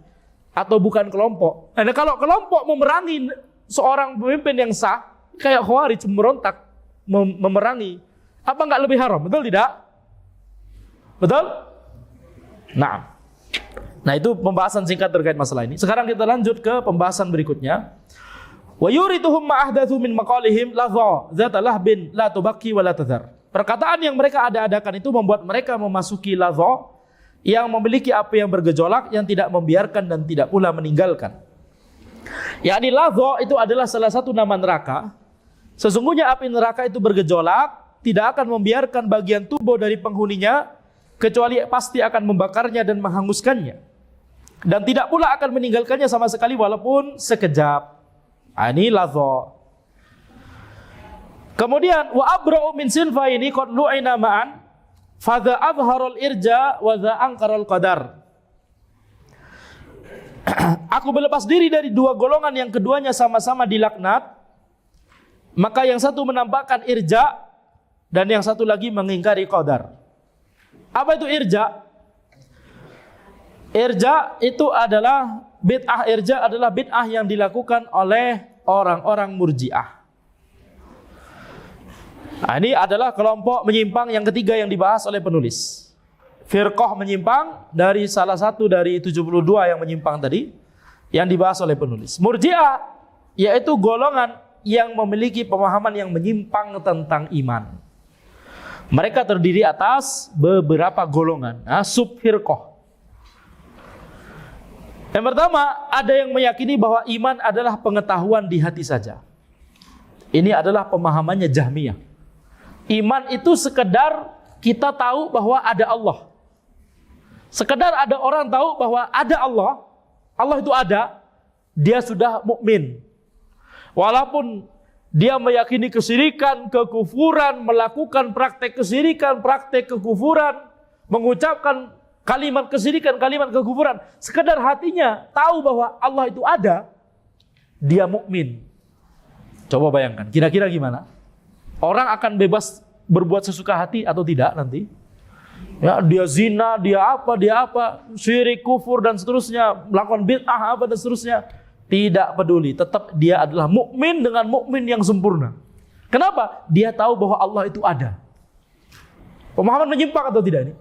atau bukan kelompok. Nah, kalau kelompok memerangi seorang pemimpin yang sah, kayak Khawarij memberontak, memerangi, apa nggak lebih haram? Betul tidak? Betul? Nah itu pembahasan singkat terkait masalah ini. Sekarang kita lanjut ke pembahasan berikutnya. Wa yurituhum ma'ahdathu min maqalihim ladha dzata lahbin la tubaqi wa la tadhar. Perkataan yang mereka ada-adakan itu membuat mereka memasuki ladha yang memiliki api yang bergejolak, yang tidak membiarkan dan tidak pula meninggalkan. Yakni ladha itu adalah salah satu nama neraka. Sesungguhnya api neraka itu bergejolak, tidak akan membiarkan bagian tubuh dari penghuninya kecuali pasti akan membakarnya dan menghanguskannya, dan tidak pula akan meninggalkannya sama sekali walaupun sekejap. Ini ladha. Kemudian wa abra'u min sinfaini qad lu'ina ma'an fa dha azharul irja wa dha anqarul qadar. Aku berlepas diri dari dua golongan yang keduanya sama-sama dilaknat, maka yang satu menampakkan irja dan yang satu lagi mengingkari qadar. Apa itu irja? Irja itu adalah bid'ah. Irja adalah bid'ah yang dilakukan oleh orang-orang Murji'ah. Nah, ini adalah kelompok menyimpang yang ketiga yang dibahas oleh penulis. Firqah menyimpang dari salah satu dari 72 yang menyimpang tadi yang dibahas oleh penulis. Murji'ah yaitu golongan yang memiliki pemahaman yang menyimpang tentang iman. Mereka terdiri atas beberapa golongan, sub-firqah. Yang pertama, ada yang meyakini bahwa iman adalah pengetahuan di hati saja. Ini adalah pemahamannya Jahmiyah. Iman itu sekedar kita tahu bahwa ada Allah. Sekedar ada orang tahu bahwa ada Allah, Allah itu ada, dia sudah mukmin. Walaupun dia meyakini kesyirikan, kekufuran, melakukan praktek kesyirikan, praktek kekufuran, mengucapkan kalimat kesyirikan, kalimat kekufuran, sekedar hatinya tahu bahwa Allah itu ada, dia mukmin. Coba bayangkan, kira-kira gimana? Orang akan bebas berbuat sesuka hati atau tidak nanti? Ya, dia zina, dia apa, syirik, kufur dan seterusnya, melakukan bid'ah apa dan seterusnya. Tidak peduli, tetap dia adalah mukmin dengan mukmin yang sempurna. Kenapa? Dia tahu bahwa Allah itu ada. Pemahaman menyimpang atau tidak ini?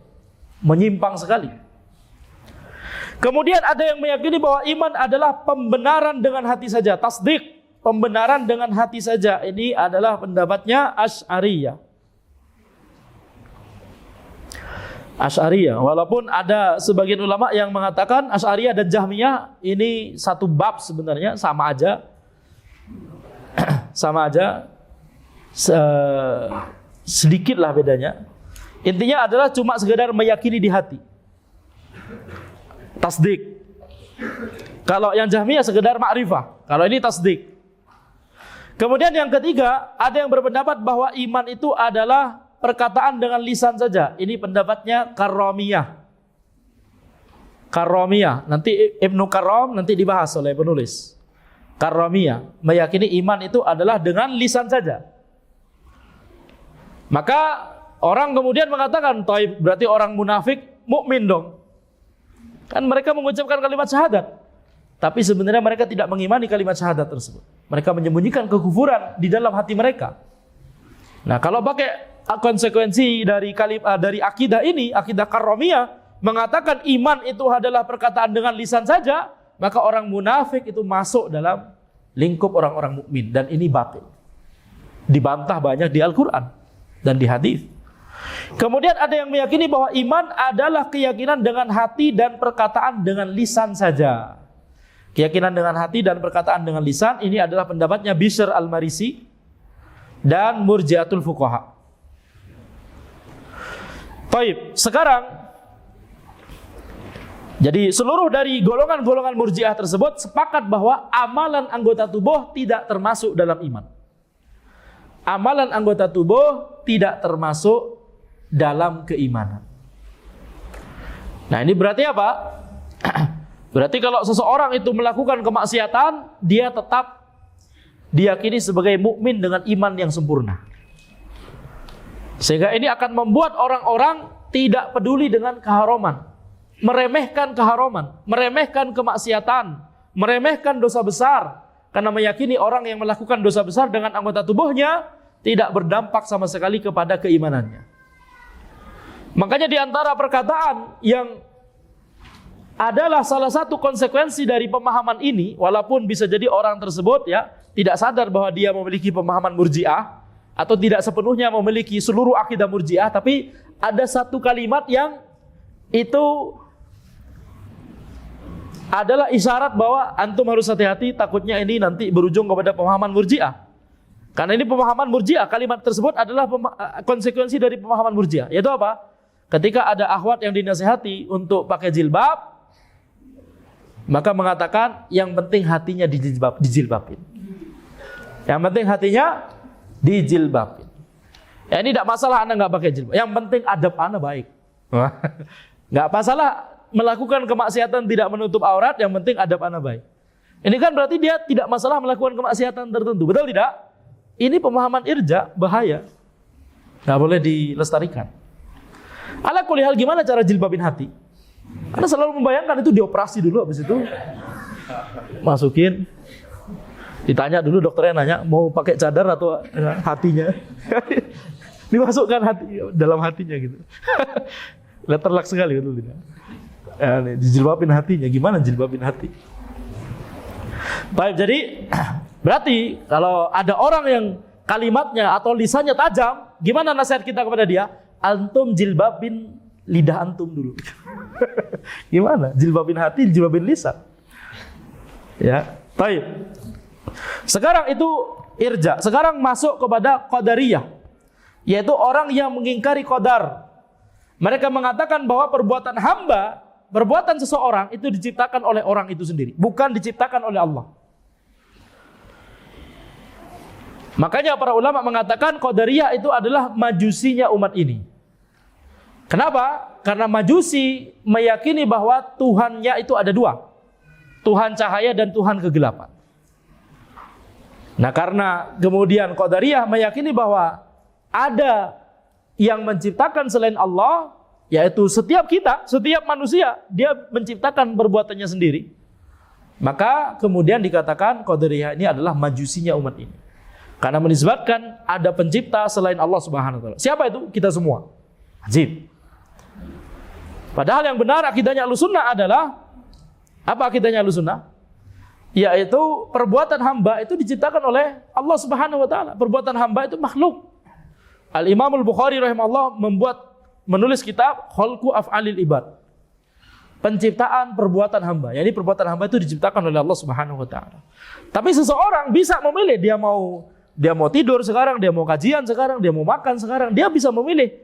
Menyimpang sekali. Kemudian ada yang meyakini bahwa iman adalah pembenaran dengan hati saja, tasdik, pembenaran dengan hati saja. Ini adalah pendapatnya Asy'ariyah. Asy'ariyah, walaupun ada sebagian ulama yang mengatakan Asy'ariyah dan Jahmiyah ini satu bab sebenarnya, sama aja. Sama aja. Sedikit lah bedanya. Intinya adalah cuma sekedar meyakini di hati. Tasdik. Kalau yang Jahmiyah sekedar ma'rifah, kalau ini tasdik. Kemudian yang ketiga, ada yang berpendapat bahwa iman itu adalah perkataan dengan lisan saja. Ini pendapatnya Karramiyah. Karramiyah. Nanti Ibnu Karram nanti dibahas oleh penulis. Karramiyah meyakini iman itu adalah dengan lisan saja. Maka orang kemudian mengatakan, "Taib, berarti orang munafik mukmin dong." Kan mereka mengucapkan kalimat syahadat, tapi sebenarnya mereka tidak mengimani kalimat syahadat tersebut. Mereka menyembunyikan kekufuran di dalam hati mereka. Nah, kalau pakai konsekuensi dari akidah ini, akidah Karramiyah mengatakan iman itu adalah perkataan dengan lisan saja, maka orang munafik itu masuk dalam lingkup orang-orang mukmin, dan ini batil. Dibantah banyak di Al-Qur'an dan di hadis. Kemudian ada yang meyakini bahwa iman adalah keyakinan dengan hati dan perkataan dengan lisan saja. Keyakinan dengan hati dan perkataan dengan lisan ini adalah pendapatnya Bishr al-Marisi dan Murji'atul Fuqaha. Baik, sekarang jadi seluruh dari golongan-golongan Murji'ah tersebut sepakat bahwa amalan anggota tubuh tidak termasuk dalam iman. Amalan anggota tubuh tidak termasuk dalam keimanan. Nah, ini berarti apa? Berarti kalau seseorang itu melakukan kemaksiatan, dia tetap diyakini sebagai mukmin dengan iman yang sempurna. Sehingga ini akan membuat orang-orang tidak peduli dengan keharaman, meremehkan keharaman, meremehkan kemaksiatan, meremehkan dosa besar, karena meyakini orang yang melakukan dosa besar dengan anggota tubuhnya tidak berdampak sama sekali kepada keimanannya. Makanya di antara perkataan yang adalah salah satu konsekuensi dari pemahaman ini, walaupun bisa jadi orang tersebut ya tidak sadar bahwa dia memiliki pemahaman Murji'ah atau tidak sepenuhnya memiliki seluruh akidah Murji'ah, tapi ada satu kalimat yang itu adalah isyarat bahwa antum harus hati-hati, takutnya ini nanti berujung kepada pemahaman Murji'ah. Karena ini pemahaman Murji'ah, kalimat tersebut adalah konsekuensi dari pemahaman Murji'ah. Yaitu apa? Ketika ada akhwat yang dinasihati untuk pakai jilbab, maka mengatakan yang penting hatinya dijilbabin. Yang penting hatinya dijilbabin. Ya, ini tidak masalah anda nggak pakai jilbab. Yang penting adab anda baik. Nggak masalah melakukan kemaksiatan tidak menutup aurat. Yang penting adab anda baik. Ini kan berarti dia tidak masalah melakukan kemaksiatan tertentu. Betul tidak? Ini pemahaman irja, bahaya. Nggak boleh dilestarikan. Ala kulli hal, gimana cara jilbabin hati? Anda selalu membayangkan itu dioperasi dulu, habis itu masukin, ditanya dulu, dokternya nanya mau pakai cadar atau hatinya, dimasukkan hati dalam hatinya gitu. Letterlock sekali, betul tidak? Dijilbabin hatinya, gimana jilbabin hati? Baik, jadi berarti kalau ada orang yang kalimatnya atau lisannya tajam, gimana nasihat kita kepada dia? Antum jilbabin lidah antum dulu. Gimana? Jilbabin hati, jilbabin lisan. Ya, baik. Sekarang itu irja. Sekarang masuk kepada qadariyah, yaitu orang yang mengingkari qadar. Mereka mengatakan bahwa perbuatan hamba, perbuatan seseorang itu diciptakan oleh orang itu sendiri, bukan diciptakan oleh Allah. Makanya para ulama mengatakan qadariyah itu adalah majusinya umat ini. Kenapa? Karena majusi meyakini bahwa Tuhannya itu ada dua. Tuhan cahaya dan Tuhan kegelapan. Nah, karena kemudian qadariyah meyakini bahwa ada yang menciptakan selain Allah, yaitu setiap kita, setiap manusia, dia menciptakan perbuatannya sendiri. Maka kemudian dikatakan qadariyah ini adalah majusinya umat ini. Karena menisbatkan ada pencipta selain Allah Subhanahu wa taala. Siapa itu? Kita semua. Ajib. Padahal yang benar akidahnya Ahlussunnah adalah apa akidahnya Ahlussunnah? Yaitu perbuatan hamba itu diciptakan oleh Allah Subhanahu wa taala. Perbuatan hamba itu makhluk. Al-Imam Al-Bukhari rahimahullah menulis kitab Khalqu Af'alil Ibad. Penciptaan perbuatan hamba. Yani perbuatan hamba itu diciptakan oleh Allah Subhanahu wa taala. Tapi seseorang bisa memilih, dia mau tidur sekarang, dia mau kajian sekarang, dia mau makan sekarang, dia bisa memilih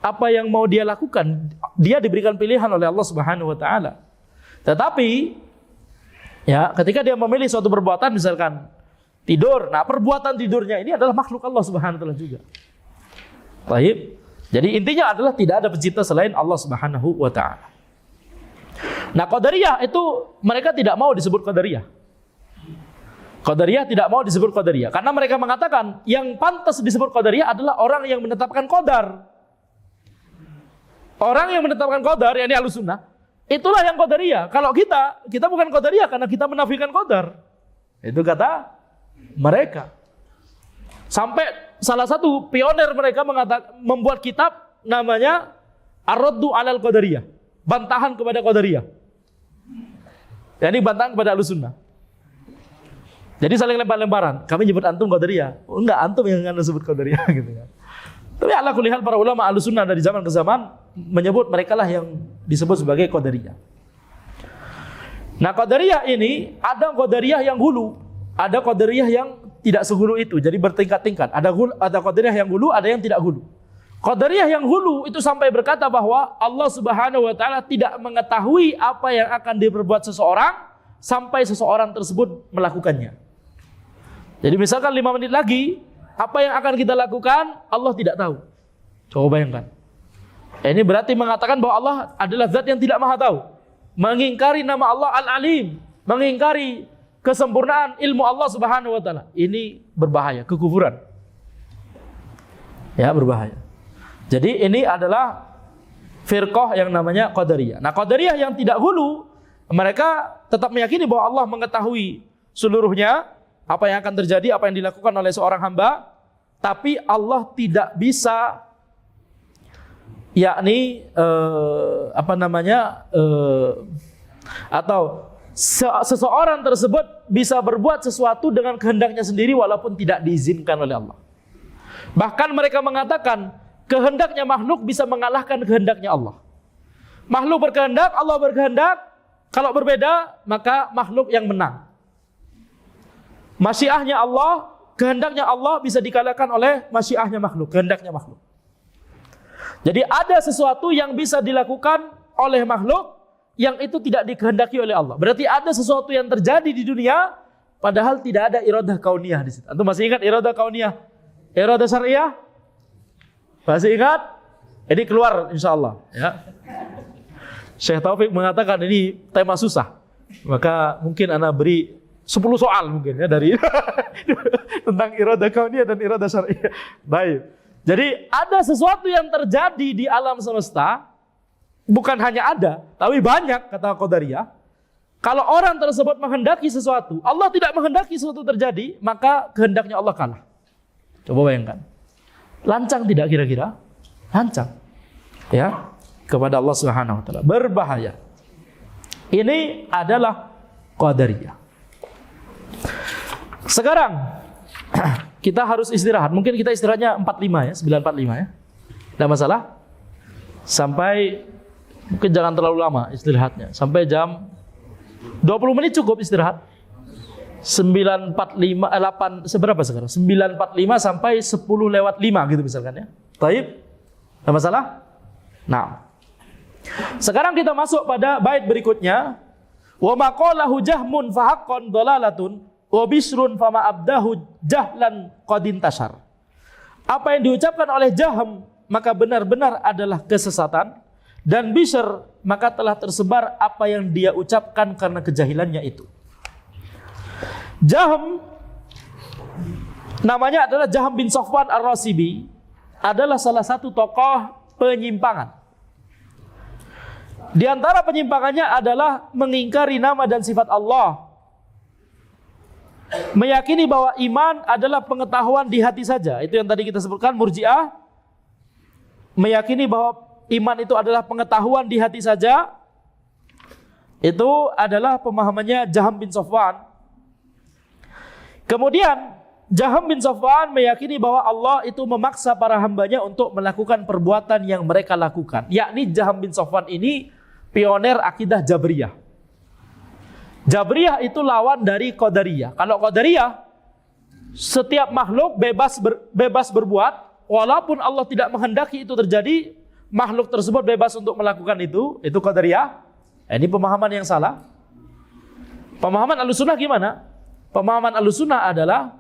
apa yang mau dia lakukan. Dia diberikan pilihan oleh Allah Subhanahu wa taala. Tetapi ya, ketika dia memilih suatu perbuatan, misalkan tidur, nah perbuatan tidurnya ini adalah makhluk Allah Subhanahu wa taala juga. Baik. Jadi intinya adalah tidak ada pencipta selain Allah Subhanahu wa taala. Nah, qadariyah itu mereka tidak mau disebut qadariyah. Qadariyah tidak mau disebut qadariyah karena mereka mengatakan yang pantas disebut qadariyah adalah orang yang menetapkan qadar. Orang yang menetapkan qadar, yakni Ahlussunnah, itulah yang qadariyah. Kalau kita bukan qadariyah karena kita menafikan qadar. Itu kata mereka. Sampai salah satu pionir mereka membuat kitab namanya Ar-Raddu 'alal Qadariyah, bantahan kepada qadariyah. Yani bantahan kepada Ahlussunnah. Jadi saling lempar-lemparan. Kami nyebut antum qadariyah. Oh, enggak, antum yang anda sebut qadariyah gitu kan. Tapi ala kulli hal para ulama Ahlussunnah dari zaman ke zaman menyebut merekalah yang disebut sebagai qadariyah. Nah, qadariyah ini ada qadariyah yang hulu, ada qadariyah yang tidak sehulu itu. Jadi bertingkat-tingkat. Ada qadariyah yang hulu, ada yang tidak hulu. Qadariyah yang hulu itu sampai berkata bahwa Allah Subhanahu wa taala tidak mengetahui apa yang akan diperbuat seseorang sampai seseorang tersebut melakukannya. Jadi misalkan 5 menit lagi, apa yang akan kita lakukan, Allah tidak tahu. Coba bayangkan. Ini berarti mengatakan bahwa Allah adalah zat yang tidak maha tahu. Mengingkari nama Allah Al-Alim, mengingkari kesempurnaan ilmu Allah Subhanahu wa taala. Ini berbahaya, kekufuran. Ya, berbahaya. Jadi ini adalah firqah yang namanya Qadariyah. Nah, Qadariyah yang tidak hulu, mereka tetap meyakini bahwa Allah mengetahui seluruhnya, apa yang akan terjadi, apa yang dilakukan oleh seorang hamba, tapi Allah tidak bisa, yakni atau seseorang tersebut bisa berbuat sesuatu dengan kehendaknya sendiri walaupun tidak diizinkan oleh Allah. Bahkan mereka mengatakan kehendaknya makhluk bisa mengalahkan kehendaknya Allah. Makhluk berkehendak, Allah berkehendak. Kalau berbeda, maka makhluk yang menang. Masyiahnya Allah, kehendaknya Allah bisa dikalahkan oleh masyiahnya makhluk, kehendaknya makhluk. Jadi ada sesuatu yang bisa dilakukan oleh makhluk yang itu tidak dikehendaki oleh Allah. Berarti ada sesuatu yang terjadi di dunia padahal tidak ada iradah kauniyah di situ. Antum masih ingat iradah kauniyah? Iradah syariah? Masih ingat? Ini keluar insyaallah, ya. Syekh Taufik mengatakan ini tema susah. Maka mungkin ana beri 10 soal mungkin ya dari tentang iradah kauniyah dan iradah syariah. Baik. Jadi ada sesuatu yang terjadi di alam semesta, bukan hanya ada, tapi banyak, kata Qadariyah. Kalau orang tersebut menghendaki sesuatu, Allah tidak menghendaki sesuatu terjadi, maka kehendaknya Allah kalah. Coba bayangkan. Lancang tidak kira-kira? Lancang. Ya, kepada Allah Subhanahu wa taala. Berbahaya. Ini adalah Qadariyah. Sekarang kita harus istirahat. Mungkin kita istirahatnya 45 ya, 9:45 ya. Tidak masalah. Sampai mungkin jangan terlalu lama istirahatnya. Sampai jam 20 menit cukup istirahat. 9:45 seberapa sekarang? 9:45 sampai 10:05 gitu misalkan ya. Baik. Tidak masalah? Nah. Sekarang kita masuk pada bait berikutnya. Wa maqalahu jahmun fa haqqan dhalalatun wa bisrun fama abdahu jahlan qadin tashar. Apa yang diucapkan oleh Jahm maka benar-benar adalah kesesatan, dan Bishr maka telah tersebar apa yang dia ucapkan karena kejahilannya itu. Jahm namanya adalah Jahm bin Safwan Ar-Rasibi, adalah salah satu tokoh penyimpangan. Di antara penyimpangannya adalah mengingkari nama dan sifat Allah, meyakini bahwa iman adalah pengetahuan di hati saja. Itu yang tadi kita sebutkan, Murji'ah meyakini bahwa iman itu adalah pengetahuan di hati saja. Itu adalah pemahamannya Jahm bin Safwan. Kemudian Jahm bin Safwan meyakini bahwa Allah itu memaksa para hambanya untuk melakukan perbuatan yang mereka lakukan. Yakni Jahm bin Safwan ini pioner akidah Jabriyah. Jabriyah itu lawan dari Qadariyah. Kalau Qadariyah, setiap makhluk bebas berbuat, walaupun Allah tidak menghendaki itu terjadi, makhluk tersebut bebas untuk melakukan itu Qadariyah. Ini pemahaman yang salah. Pemahaman Ahlussunnah gimana? Pemahaman Ahlussunnah adalah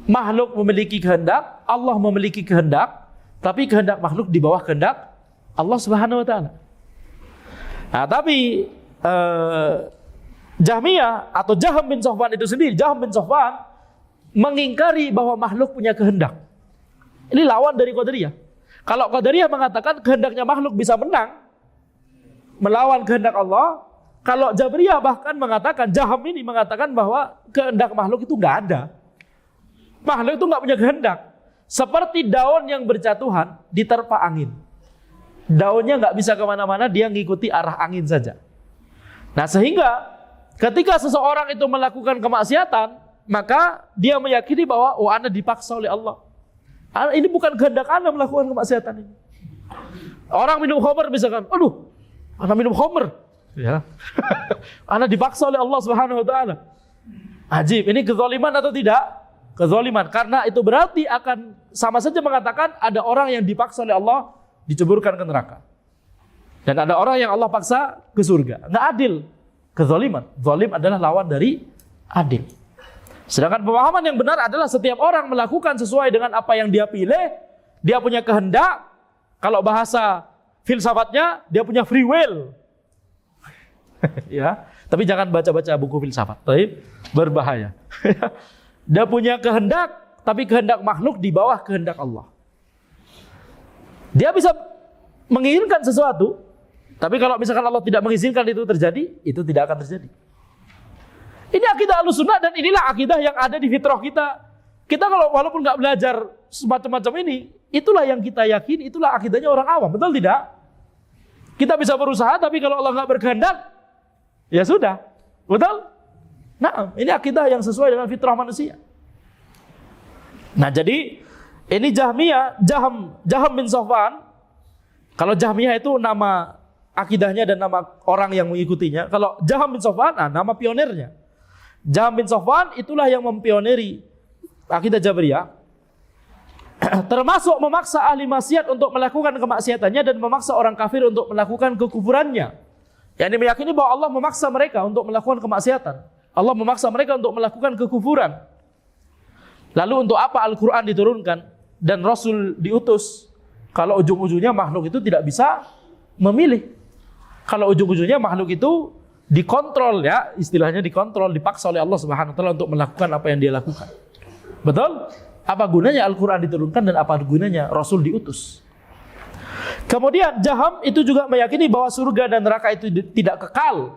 makhluk memiliki kehendak, Allah memiliki kehendak, tapi kehendak makhluk di bawah kehendak Allah Subhanahu wa taala. Nah, tapi Jahmiyah atau Jahm bin Safwan itu sendiri, Jahm bin Safwan mengingkari bahwa makhluk punya kehendak. Ini lawan dari Qadariyah. Kalau Qadariyah mengatakan kehendaknya makhluk bisa menang melawan kehendak Allah, kalau Jabriyah bahkan mengatakan, Jahm ini mengatakan bahwa kehendak makhluk itu enggak ada. Makhluk itu enggak punya kehendak. Seperti daun yang berjatuhan diterpa angin. Daunnya enggak bisa kemana-mana, dia ngikuti arah angin saja. Nah, sehingga ketika seseorang itu melakukan kemaksiatan, maka dia meyakini bahwa Anda dipaksa oleh Allah. Ini bukan kehendak Anda melakukan kemaksiatan ini. Orang minum khamr misalkan, aduh, Anda minum khamr, ya. Anda dipaksa oleh Allah Subhanahu wa taala. Ajib, ini kezaliman atau tidak? Kezaliman, karena itu berarti akan sama saja mengatakan ada orang yang dipaksa oleh Allah diceburkan ke neraka. Dan ada orang yang Allah paksa ke surga. Nggak adil. Kezaliman. Zalim adalah lawan dari adil. Sedangkan pemahaman yang benar adalah setiap orang melakukan sesuai dengan apa yang dia pilih. Dia punya kehendak. Kalau bahasa filsafatnya, dia punya free will. Ya, tapi jangan baca-baca buku filsafat. Tapi berbahaya. Dia punya kehendak, tapi kehendak makhluk di bawah kehendak Allah. Dia bisa menginginkan sesuatu, tapi kalau misalkan Allah tidak mengizinkan itu terjadi, itu tidak akan terjadi. Ini akidah Ahlussunnah, dan inilah akidah yang ada di fitrah kita. Kita kalau walaupun nggak belajar semacam-macam ini, itulah yang kita yakini, itulah akidahnya orang awam, betul tidak? Kita bisa berusaha, tapi kalau Allah nggak berkehendak, ya sudah, betul? Nah, ini akidah yang sesuai dengan fitrah manusia. Nah, jadi ini Jahmiyah, Jahm bin Safwan. Kalau Jahmiyah itu nama akidahnya dan nama orang yang mengikutinya. Kalau Jahm bin Safwan, nama pionirnya. Jahm bin Safwan itulah yang mempioniri akidah Jabriyah. Termasuk memaksa ahli maksiat untuk melakukan kemaksiatannya dan memaksa orang kafir untuk melakukan kekufurannya. Yang meyakini bahwa Allah memaksa mereka untuk melakukan kemaksiatan. Allah memaksa mereka untuk melakukan kekufuran. Lalu untuk apa Al-Quran diturunkan dan Rasul diutus? Kalau ujung-ujungnya makhluk itu tidak bisa memilih. Kalau ujung-ujungnya makhluk itu dikontrol, ya, istilahnya dikontrol, dipaksa oleh Allah Subhanahu wa taala untuk melakukan apa yang dia lakukan. Betul? Apa gunanya Al-Quran diturunkan dan apa gunanya Rasul diutus? Kemudian Jahm itu juga meyakini bahwa surga dan neraka itu tidak kekal,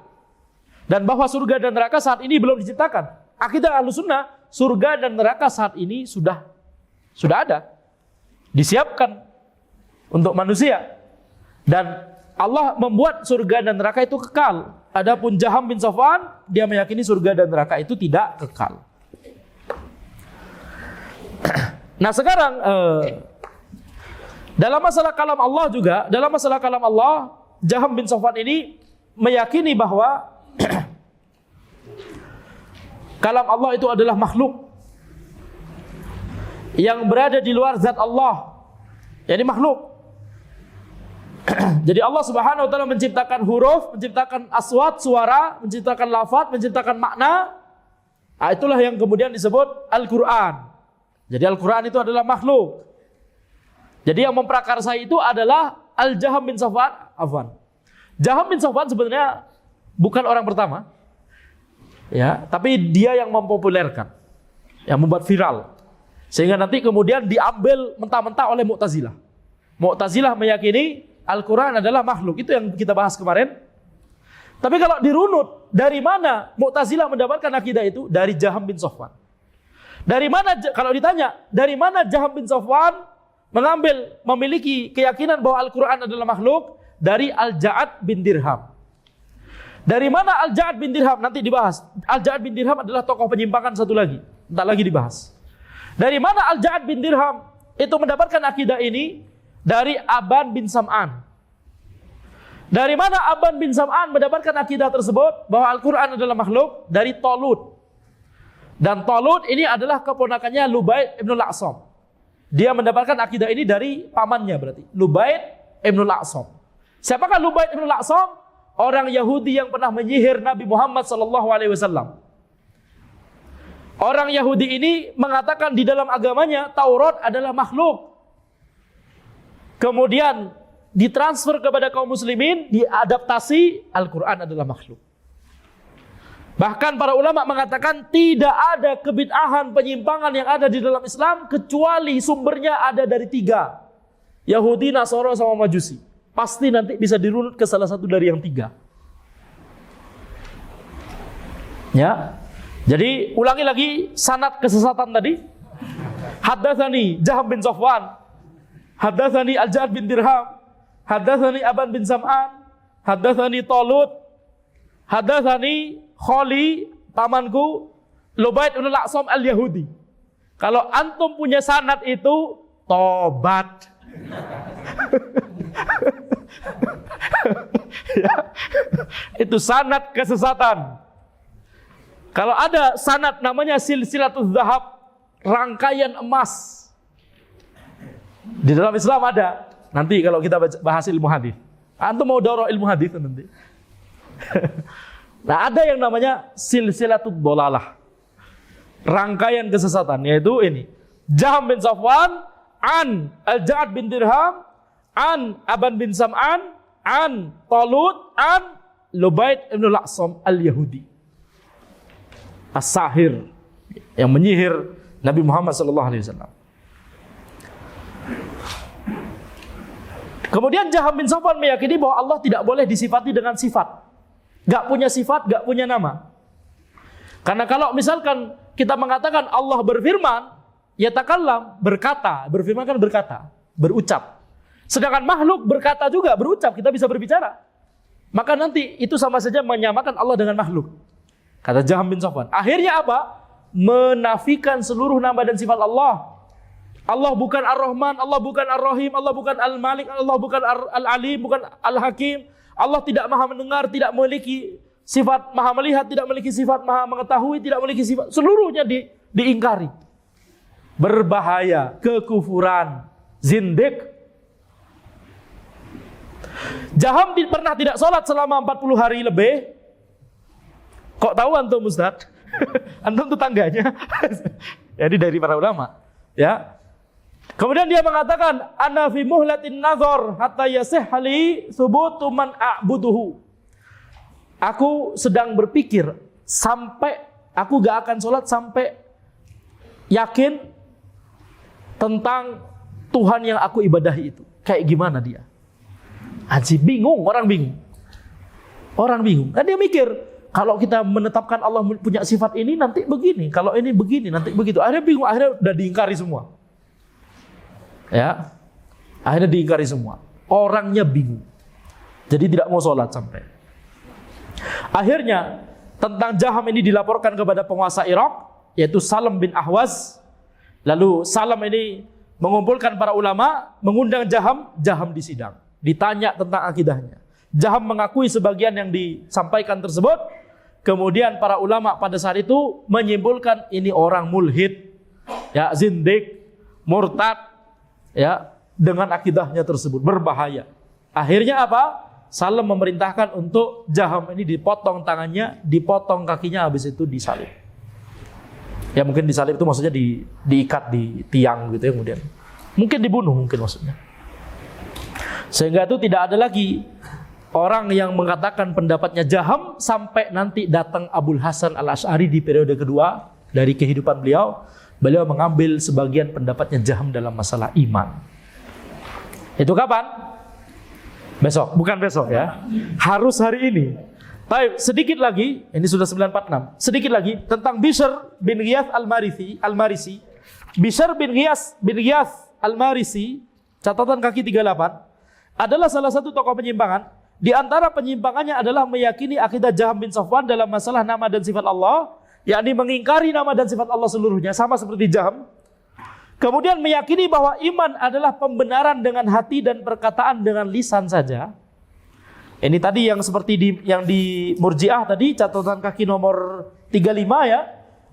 dan bahwa surga dan neraka saat ini belum diciptakan. Akidah Ahlussunnah, surga dan neraka saat ini sudah ada, disiapkan untuk manusia, dan Allah membuat surga dan neraka itu kekal. Adapun Jahm bin Safwan, dia meyakini surga dan neraka itu tidak kekal. Nah, sekarang dalam masalah kalam Allah juga, dalam masalah kalam Allah, Jahm bin Safwan ini meyakini bahwa kalam Allah itu adalah makhluk yang berada di luar zat Allah. Jadi makhluk. Jadi Allah Subhanahu wa taala menciptakan huruf, menciptakan aswat, suara, menciptakan lafaz, menciptakan makna. Nah, itulah yang kemudian disebut Al-Qur'an. Jadi Al-Qur'an itu adalah makhluk. Jadi yang memprakarsai itu adalah Al-Jahm bin Safwan. Jahm bin Safwan sebenarnya bukan orang pertama. Ya, tapi dia yang mempopulerkan, yang membuat viral. Sehingga nanti kemudian diambil mentah-mentah oleh Mu'tazilah. Mu'tazilah meyakini Al-Quran adalah makhluk. Itu yang kita bahas kemarin. Tapi kalau dirunut, dari mana Mu'tazilah mendapatkan akidah itu? Dari Jahm bin Safwan. Dari mana, kalau ditanya, dari mana Jahm bin Safwan memiliki keyakinan bahwa Al-Quran adalah makhluk? Dari Al-Ja'ad bin Dirham. Dari mana Al-Ja'ad bin Dirham? Nanti dibahas. Al-Ja'ad bin Dirham adalah tokoh penyimpangan satu lagi. Nanti lagi dibahas. Dari mana Al-Ja'ad bin Dirham itu mendapatkan akidah ini? Dari Aban bin Sam'an. Dari mana Aban bin Sam'an mendapatkan akidah tersebut bahwa Al-Quran adalah makhluk? Dari Talut. Dan Talut ini adalah keponakannya Lubaid ibn al-A'sam. Dia mendapatkan akidah ini dari pamannya berarti, Lubaid ibn al-A'sam. Siapakah Lubaid ibn al-A'sam? Orang Yahudi yang pernah menyihir Nabi Muhammad SAW. Orang Yahudi ini mengatakan di dalam agamanya Taurat adalah makhluk. Kemudian ditransfer kepada kaum muslimin, diadaptasi, Al-Quran adalah makhluk. Bahkan para ulama mengatakan tidak ada kebid'ahan, penyimpangan yang ada di dalam Islam kecuali sumbernya ada dari 3. Yahudi, Nasara, sama Majusi. Pasti nanti bisa dirunut ke salah satu dari yang 3. Ya. Jadi ulangi lagi sanad kesesatan tadi. Haddatsani Jahm bin Safwan, haddatsani Al-Ja'ad bin Dirham, haddatsani Aban bin Sam'an, haddatsani Talut, haddatsani Khali, pamanku, Lubaid bin al-A'sam al-Yahudi. Kalau antum punya sanad itu, tobat. Ya, itu sanad kesesatan. Kalau ada sanad namanya silsilatul zahab, rangkaian emas. Di dalam Islam ada. Nanti kalau kita bahas ilmu hadis, antum mau daurah ilmu hadis nanti. Nah, ada yang namanya silsilatul dhalalah, rangkaian kesesatan, yaitu ini. Jahm bin Safwan an Al-Ja'ad bin Dirham an Aban bin Sam'an, an Talut, an Lubaid ibn al-Aqsam al-Yahudi. As-sahir, yang menyihir Nabi Muhammad SAW. Kemudian Jaham bin Safwan meyakini bahwa Allah tidak boleh disifati dengan sifat. Gak punya sifat, gak punya nama. Karena kalau misalkan kita mengatakan Allah berfirman, yatakallam, berkata, berfirman kan berkata, berucap. Sedangkan makhluk berkata juga, berucap, kita bisa berbicara. Maka nanti itu sama saja menyamakan Allah dengan makhluk. Kata Jaham bin Safwan. Akhirnya apa? Menafikan seluruh nama dan sifat Allah. Allah bukan Ar-Rahman, Allah bukan Ar-Rahim, Allah bukan Al-Malik, Allah bukan Al-Alim, bukan Al-Hakim. Allah tidak maha mendengar, tidak memiliki sifat maha melihat, tidak memiliki sifat maha mengetahui, tidak memiliki sifat. Seluruhnya diingkari. Berbahaya, kekufuran, zindik. Jaham pernah tidak sholat selama 40 hari lebih. Kok tahu antum Ustaz? Antum tetangganya. Jadi dari para ulama. Ya. Kemudian dia mengatakan, ana fi muhlatin nazar hatta yasihli thubutu man a'buduhu. Aku sedang berpikir sampai aku gak akan sholat sampai yakin tentang Tuhan yang aku ibadahi itu. Kayak gimana dia? Anjir, bingung, orang bingung. Orang bingung. Dan dia mikir, kalau kita menetapkan Allah punya sifat ini nanti begini, kalau ini begini nanti begitu. Akhirnya bingung, akhirnya udah diingkari semua. Ya, akhirnya diingkari semua. Orangnya bingung. Jadi tidak mau sholat sampai. Akhirnya tentang Jaham ini dilaporkan kepada penguasa Irak, yaitu Salam bin Ahwaz. Lalu Salam ini mengumpulkan para ulama, mengundang Jaham. Jaham disidang, ditanya tentang akidahnya. Jaham mengakui sebagian yang disampaikan tersebut. Kemudian para ulama pada saat itu menyimpulkan ini orang mulhid, ya, zindik, murtad, ya, dengan akidahnya tersebut, berbahaya. Akhirnya apa? Salam memerintahkan untuk Jaham ini dipotong tangannya, dipotong kakinya, habis itu disalib. Ya mungkin disalib itu maksudnya diikat di tiang gitu ya, kemudian mungkin dibunuh mungkin maksudnya. Sehingga itu tidak ada lagi orang yang mengatakan pendapatnya Jaham sampai nanti datang Abul Hasan Al-Asy'ari di periode kedua dari kehidupan beliau. Beliau mengambil sebagian pendapatnya Jaham dalam masalah iman. Itu kapan? Besok, bukan besok ya. Harus hari ini. Baik, sedikit lagi, ini sudah 946. Sedikit lagi tentang Bishr bin Ghiyath Al-Marisi. Bishr bin Ghiyath Al-Marisi, catatan kaki 38, adalah salah satu tokoh penyimpangan. Di antara penyimpangannya adalah meyakini akidah Jaham bin Safwan dalam masalah nama dan sifat Allah, yakni mengingkari nama dan sifat Allah seluruhnya, sama seperti Jaham. Kemudian meyakini bahwa iman adalah pembenaran dengan hati dan perkataan dengan lisan saja. Ini tadi yang seperti yang di Murji'ah tadi, catatan kaki nomor 35 ya.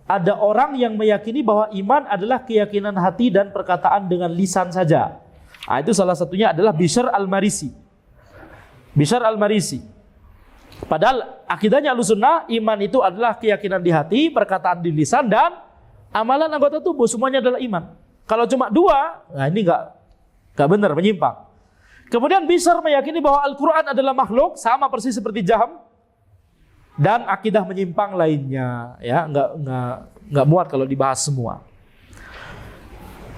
Ada orang yang meyakini bahwa iman adalah keyakinan hati dan perkataan dengan lisan saja. Nah, itu salah satunya adalah Bishr Al-Marisi. Bishr Al-Marisi. Padahal akidahnya Ahlussunnah, iman itu adalah keyakinan di hati, perkataan di lisan, dan amalan anggota tubuh, semuanya adalah iman. Kalau cuma dua, nah ini enggak benar, menyimpang. Kemudian Bishr meyakini bahwa Al-Quran adalah makhluk, sama persis seperti Jaham, dan akidah menyimpang lainnya, ya enggak muat kalau dibahas semua.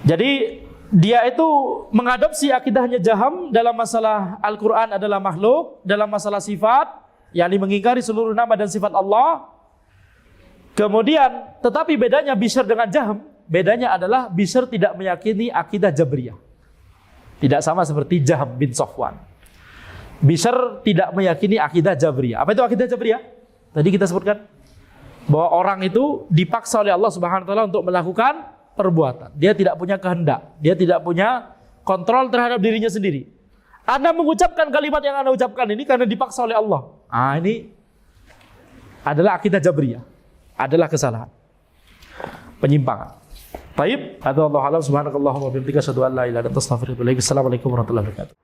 Jadi dia itu mengadopsi akidahnya Jaham dalam masalah Al-Quran adalah makhluk, dalam masalah sifat, yakni mengingkari seluruh nama dan sifat Allah. Kemudian, tetapi bedanya Bishr dengan Jaham, bedanya adalah Bishr tidak meyakini akidah Jabriyah. Tidak sama seperti Jaham bin Safwan. Bishr tidak meyakini akidah Jabriyah. Apa itu akidah Jabriyah? Tadi kita sebutkan bahwa orang itu dipaksa oleh Allah Subhanahu wa taala untuk melakukan perbuatan. Dia tidak punya kehendak, dia tidak punya kontrol terhadap dirinya sendiri. Anda mengucapkan kalimat yang Anda ucapkan ini karena dipaksa oleh Allah. Ini adalah akidah Jabriyah, adalah kesalahan, penyimpangan. Baik, hadza wallahu a'lam, subhanakallahumma wa bihamdika asyhadu an la ilaha illa anta astaghfiruka wa atubu ilaik. Assalamualaikum warahmatullahi wabarakatuh.